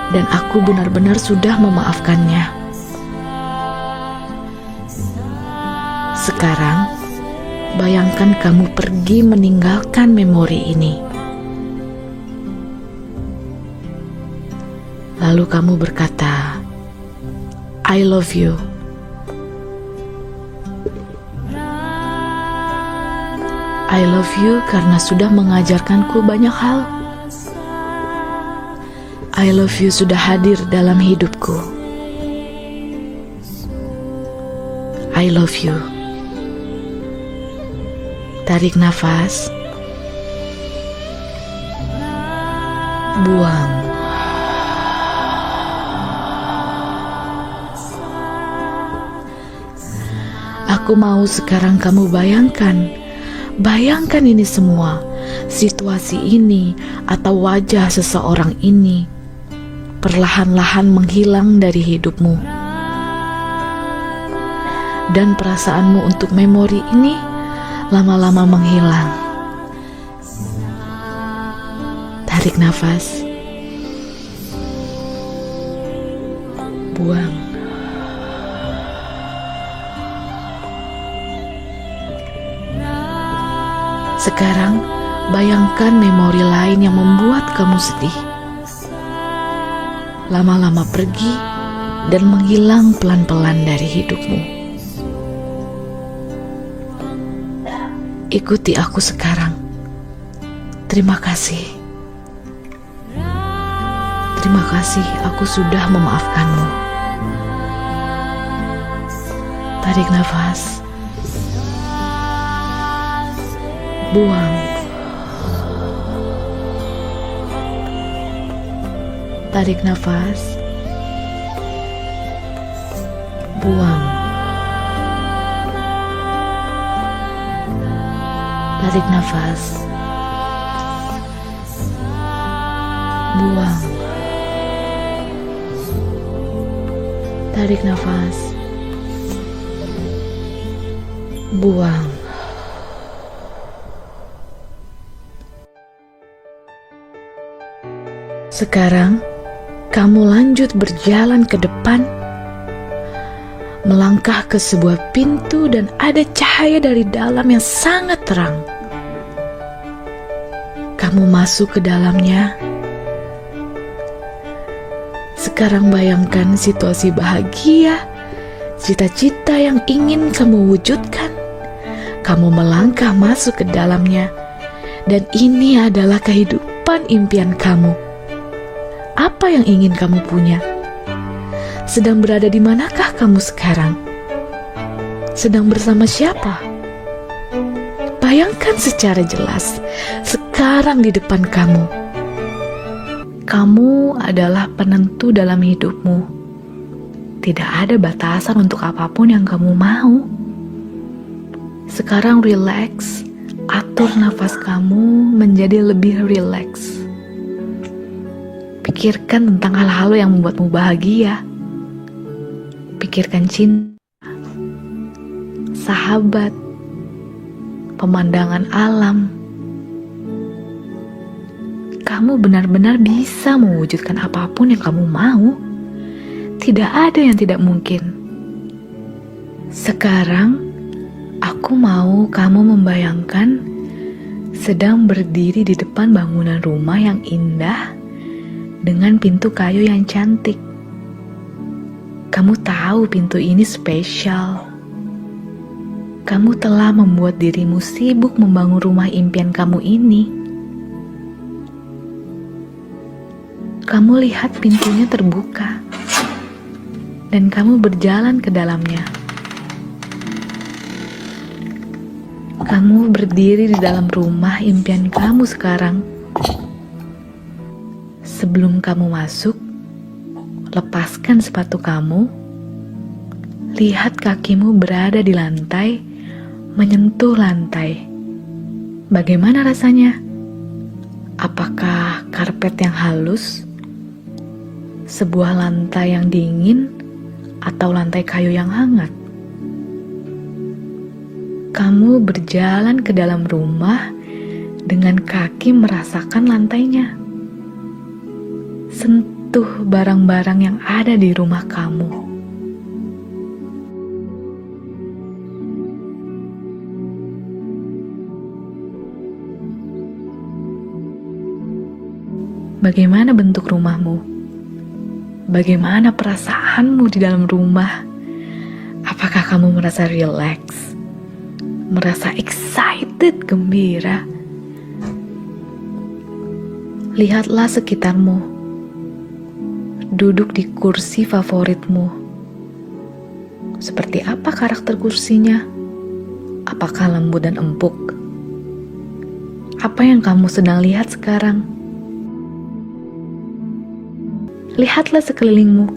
Dan aku benar-benar sudah memaafkannya. Sekarang, bayangkan kamu pergi meninggalkan memori ini. Lalu kamu berkata, "I love you." I love you karena sudah mengajarkanku banyak hal. I love you sudah hadir dalam hidupku. I love you. Tarik nafas. Buang. Aku mau sekarang kamu bayangkan ini semua, situasi ini atau wajah seseorang ini perlahan-lahan menghilang dari hidupmu. Dan perasaanmu untuk memori ini lama-lama menghilang. Tarik nafas. Buang. Sekarang, bayangkan memori lain yang membuat kamu sedih. Lama-lama pergi dan menghilang pelan-pelan dari hidupmu. Ikuti aku sekarang. Terima kasih. Terima kasih aku sudah memaafkanmu. Tarik nafas. Buang. Tarik nafas. Buang. Tarik nafas. Buang. Tarik nafas. Buang. Sekarang, kamu lanjut berjalan ke depan, melangkah ke sebuah pintu dan ada cahaya dari dalam yang sangat terang. Kamu masuk ke dalamnya. Sekarang bayangkan situasi bahagia, cita-cita yang ingin kamu wujudkan. Kamu melangkah masuk ke dalamnya, dan ini adalah kehidupan impian kamu. Apa yang ingin kamu punya? Sedang berada di manakah kamu sekarang? Sedang bersama siapa? Bayangkan secara jelas sekarang di depan kamu. Kamu adalah penentu dalam hidupmu. Tidak ada batasan untuk apapun yang kamu mau. Sekarang relax, atur nafas kamu menjadi lebih relax. Pikirkan tentang hal-hal yang membuatmu bahagia. Pikirkan cinta, sahabat, pemandangan alam. Kamu benar-benar bisa mewujudkan apapun yang kamu mau. Tidak ada yang tidak mungkin. Sekarang, aku mau kamu membayangkan sedang berdiri di depan bangunan rumah yang indah dengan pintu kayu yang cantik. Kamu tahu pintu ini spesial. Kamu telah membuat dirimu sibuk membangun rumah impian kamu ini. Kamu lihat pintunya terbuka, dan kamu berjalan ke dalamnya. Kamu berdiri di dalam rumah impian kamu sekarang. Sebelum kamu masuk, lepaskan sepatu kamu. Lihat kakimu berada di lantai, menyentuh lantai. Bagaimana rasanya? Apakah karpet yang halus? Sebuah lantai yang dingin? Atau lantai kayu yang hangat? Kamu berjalan ke dalam rumah dengan kaki merasakan lantainya. Sentuh barang-barang yang ada di rumah kamu. Bagaimana bentuk rumahmu? Bagaimana perasaanmu di dalam rumah? Apakah kamu merasa relax? Merasa excited, gembira? Lihatlah sekitarmu. Duduk di kursi favoritmu. Seperti apa karakter kursinya? Apakah lembut dan empuk? Apa yang kamu sedang lihat sekarang? Lihatlah sekelilingmu.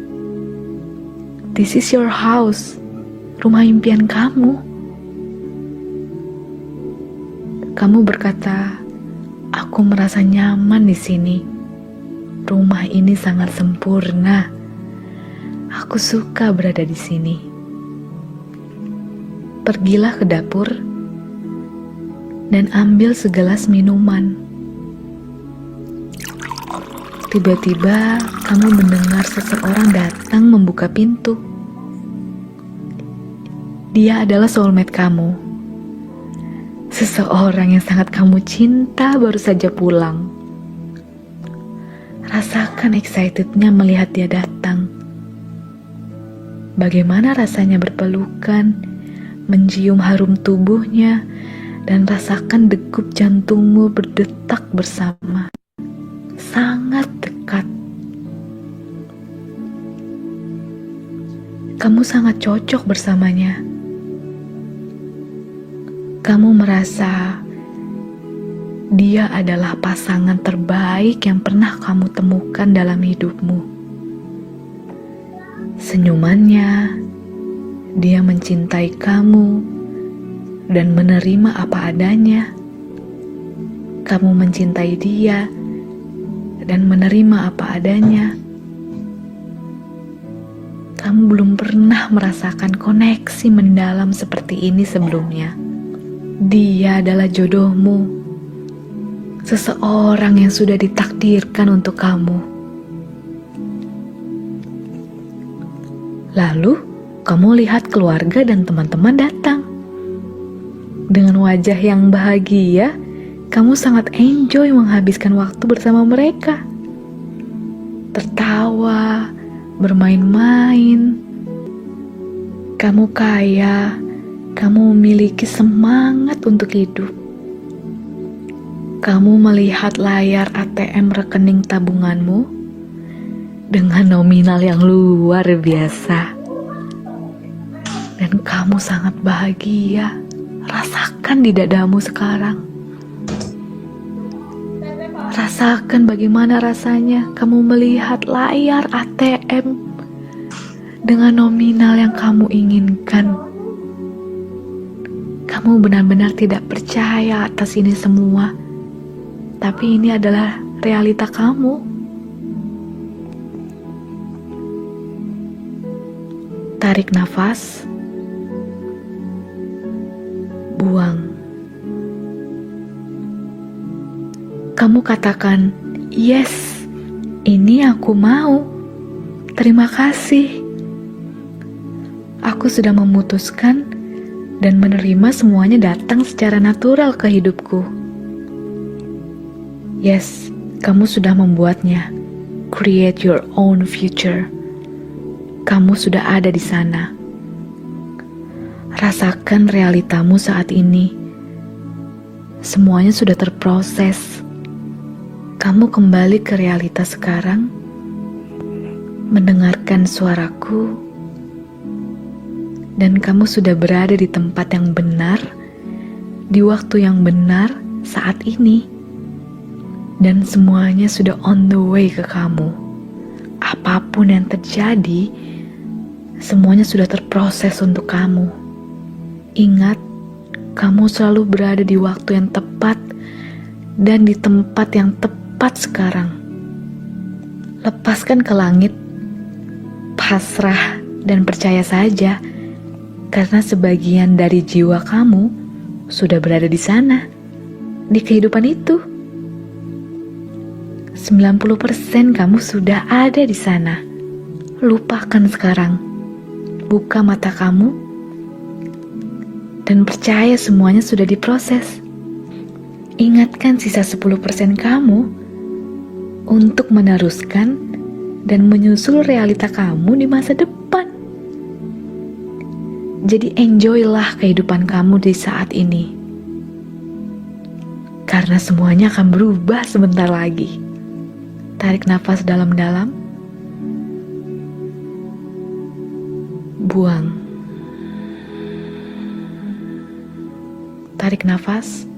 This is your house, rumah impian kamu. Kamu berkata, aku merasa nyaman di sini. Rumah ini sangat sempurna. Aku suka berada di sini. Pergilah ke dapur dan ambil segelas minuman. Tiba-tiba kamu mendengar seseorang datang membuka pintu. Dia adalah soulmate kamu. Seseorang yang sangat kamu cinta baru saja pulang. Rasakan excitednya melihat dia datang. Bagaimana rasanya berpelukan, mencium harum tubuhnya, dan rasakan degup jantungmu berdetak bersama. Sangat dekat. Kamu sangat cocok bersamanya. Kamu merasa dia adalah pasangan terbaik yang pernah kamu temukan dalam hidupmu. Senyumannya, dia mencintai kamu dan menerima apa adanya. Kamu mencintai dia dan menerima apa adanya. Kamu belum pernah merasakan koneksi mendalam seperti ini sebelumnya. Dia adalah jodohmu, seseorang yang sudah ditakdirkan untuk kamu. Lalu, kamu lihat keluarga dan teman-teman datang. Dengan wajah yang bahagia, kamu sangat enjoy menghabiskan waktu bersama mereka. Tertawa, bermain-main. Kamu kaya, kamu memiliki semangat untuk hidup. Kamu melihat layar ATM rekening tabunganmu dengan nominal yang luar biasa. Dan kamu sangat bahagia. Rasakan di dadamu sekarang. Rasakan bagaimana rasanya kamu melihat layar ATM dengan nominal yang kamu inginkan. Kamu benar-benar tidak percaya atas ini semua, tapi ini adalah realita kamu. Tarik nafas, buang. Kamu katakan, yes, ini aku mau. Terima kasih. Aku sudah memutuskan dan menerima semuanya datang secara natural ke hidupku. Yes, kamu sudah membuatnya. Create your own future. Kamu sudah ada di sana. Rasakan realitamu saat ini. Semuanya sudah terproses. Kamu kembali ke realitas sekarang, mendengarkan suaraku, dan kamu sudah berada di tempat yang benar, di waktu yang benar saat ini. Dan semuanya sudah on the way ke kamu. Apapun yang terjadi, semuanya sudah terproses untuk kamu. Ingat, kamu selalu berada di waktu yang tepat dan di tempat yang tepat sekarang. Lepaskan ke langit, pasrah dan percaya saja, karena sebagian dari jiwa kamu sudah berada di sana, di kehidupan itu. 90% kamu sudah ada di sana. Lupakan sekarang. Buka mata kamu dan percaya semuanya sudah diproses. Ingatkan sisa 10% kamu untuk meneruskan dan menyusul realita kamu di masa depan. Jadi enjoylah kehidupan kamu di saat ini. Karena semuanya akan berubah sebentar lagi. Tarik nafas dalam-dalam. Buang. Tarik nafas.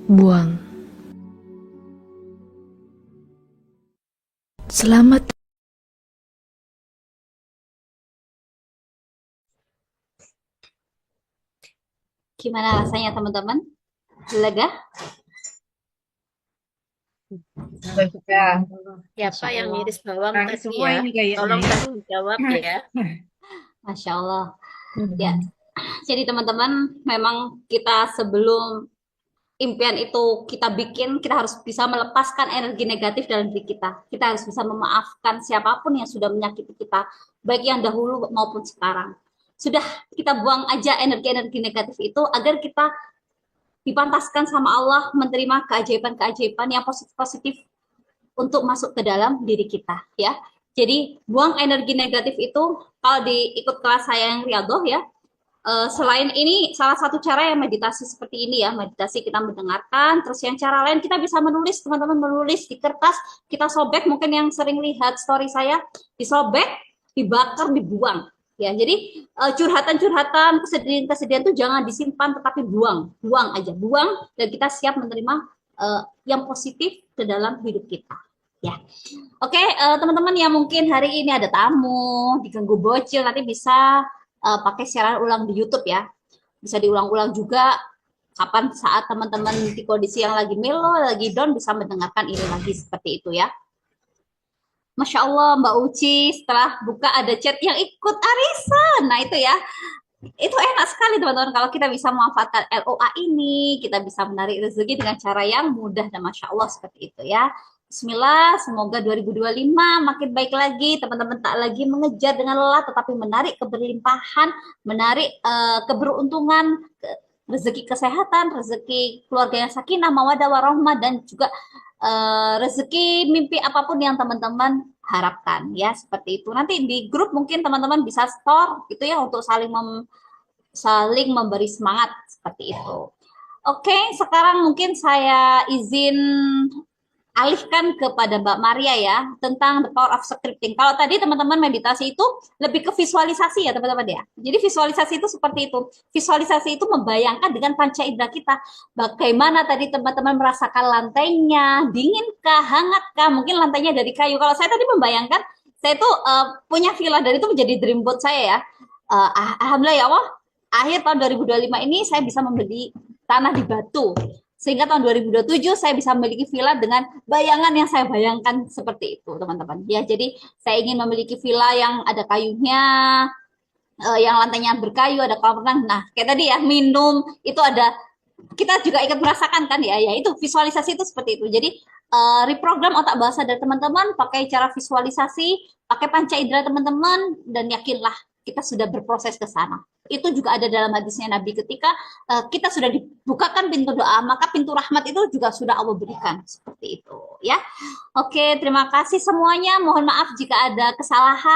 Buang. Selamat. Gimana rasanya teman-teman? Lega? Suka. Siapa yang Allah. miris bawang Kaki tadi semua ya? ini kayaknya. Tolong tanggung jawab ya. Masya Allah. Ya, jadi teman-teman, memang kita sebelum impian itu kita bikin, kita harus bisa melepaskan energi negatif dalam diri kita. Kita harus bisa memaafkan siapapun yang sudah menyakiti kita, baik yang dahulu maupun sekarang. Sudah, kita buang aja energi-energi negatif itu agar kita dipantaskan sama Allah menerima keajaiban-keajaiban yang positif-positif untuk masuk ke dalam diri kita, ya. Jadi buang energi negatif itu. Kalau diikut kelas saya yang Riyadhah ya, selain ini salah satu cara yang meditasi seperti ini ya, meditasi kita mendengarkan. Terus yang cara lain kita bisa menulis, teman-teman, menulis di kertas, kita sobek. Mungkin yang sering lihat story saya, disobek, dibakar, dibuang. Ya, jadi curhatan-curhatan, kesedihan-kesedihan itu jangan disimpan, tetapi buang aja, buang, dan kita siap menerima yang positif ke dalam hidup kita. Ya, oke, teman-teman yang mungkin hari ini ada tamu, diganggu bocil, nanti bisa pakai siaran ulang di YouTube ya, bisa diulang-ulang juga. Kapan saat teman-teman di kondisi yang lagi melo, lagi down, bisa mendengarkan ini lagi seperti itu ya. Masya Allah, Mbak Uci setelah buka ada chat yang ikut arisan. Nah itu ya, itu enak sekali teman-teman kalau kita bisa memanfaatkan LOA ini, kita bisa menarik rezeki dengan cara yang mudah dan Masya Allah seperti itu ya. Bismillah, semoga 2025 makin baik lagi, teman-teman tak lagi mengejar dengan lelah, tetapi menarik keberlimpahan, menarik keberuntungan, rezeki kesehatan, rezeki keluarga yang sakinah, mawadah, warahmah, dan juga rezeki mimpi apapun yang teman-teman harapkan ya, seperti itu. Nanti di grup mungkin teman-teman bisa store gitu ya, untuk saling memberi semangat seperti itu. Oke, sekarang mungkin saya izin alihkan kepada Mbak Maria ya tentang the power of scripting. Kalau tadi teman-teman meditasi itu lebih ke visualisasi ya teman-teman ya. Jadi visualisasi itu seperti itu. Visualisasi itu membayangkan dengan panca indera kita. Bagaimana tadi teman-teman merasakan lantainya, dinginkah, hangatkah? Mungkin lantainya dari kayu. Kalau saya tadi membayangkan, saya itu punya villa dan itu menjadi dream boat saya ya. Alhamdulillah ya Allah, akhir tahun 2025 ini saya bisa membeli tanah di Batu. Sehingga tahun 2027 saya bisa memiliki villa dengan bayangan yang saya bayangkan seperti itu, teman-teman. Ya, jadi saya ingin memiliki villa yang ada kayunya, yang lantainya berkayu, ada kolam renang. Nah, kayak tadi ya, minum itu ada, kita juga ikut merasakan kan ya, ya itu visualisasi itu seperti itu. Jadi reprogram otak bahasa dari teman-teman pakai cara visualisasi, pakai panca indera teman-teman, dan yakinlah kita sudah berproses ke sana. Itu juga ada dalam hadisnya Nabi, ketika kita sudah dibukakan pintu doa, maka pintu rahmat itu juga sudah Allah berikan, seperti itu ya. Oke, terima kasih semuanya. Mohon maaf jika ada kesalahan.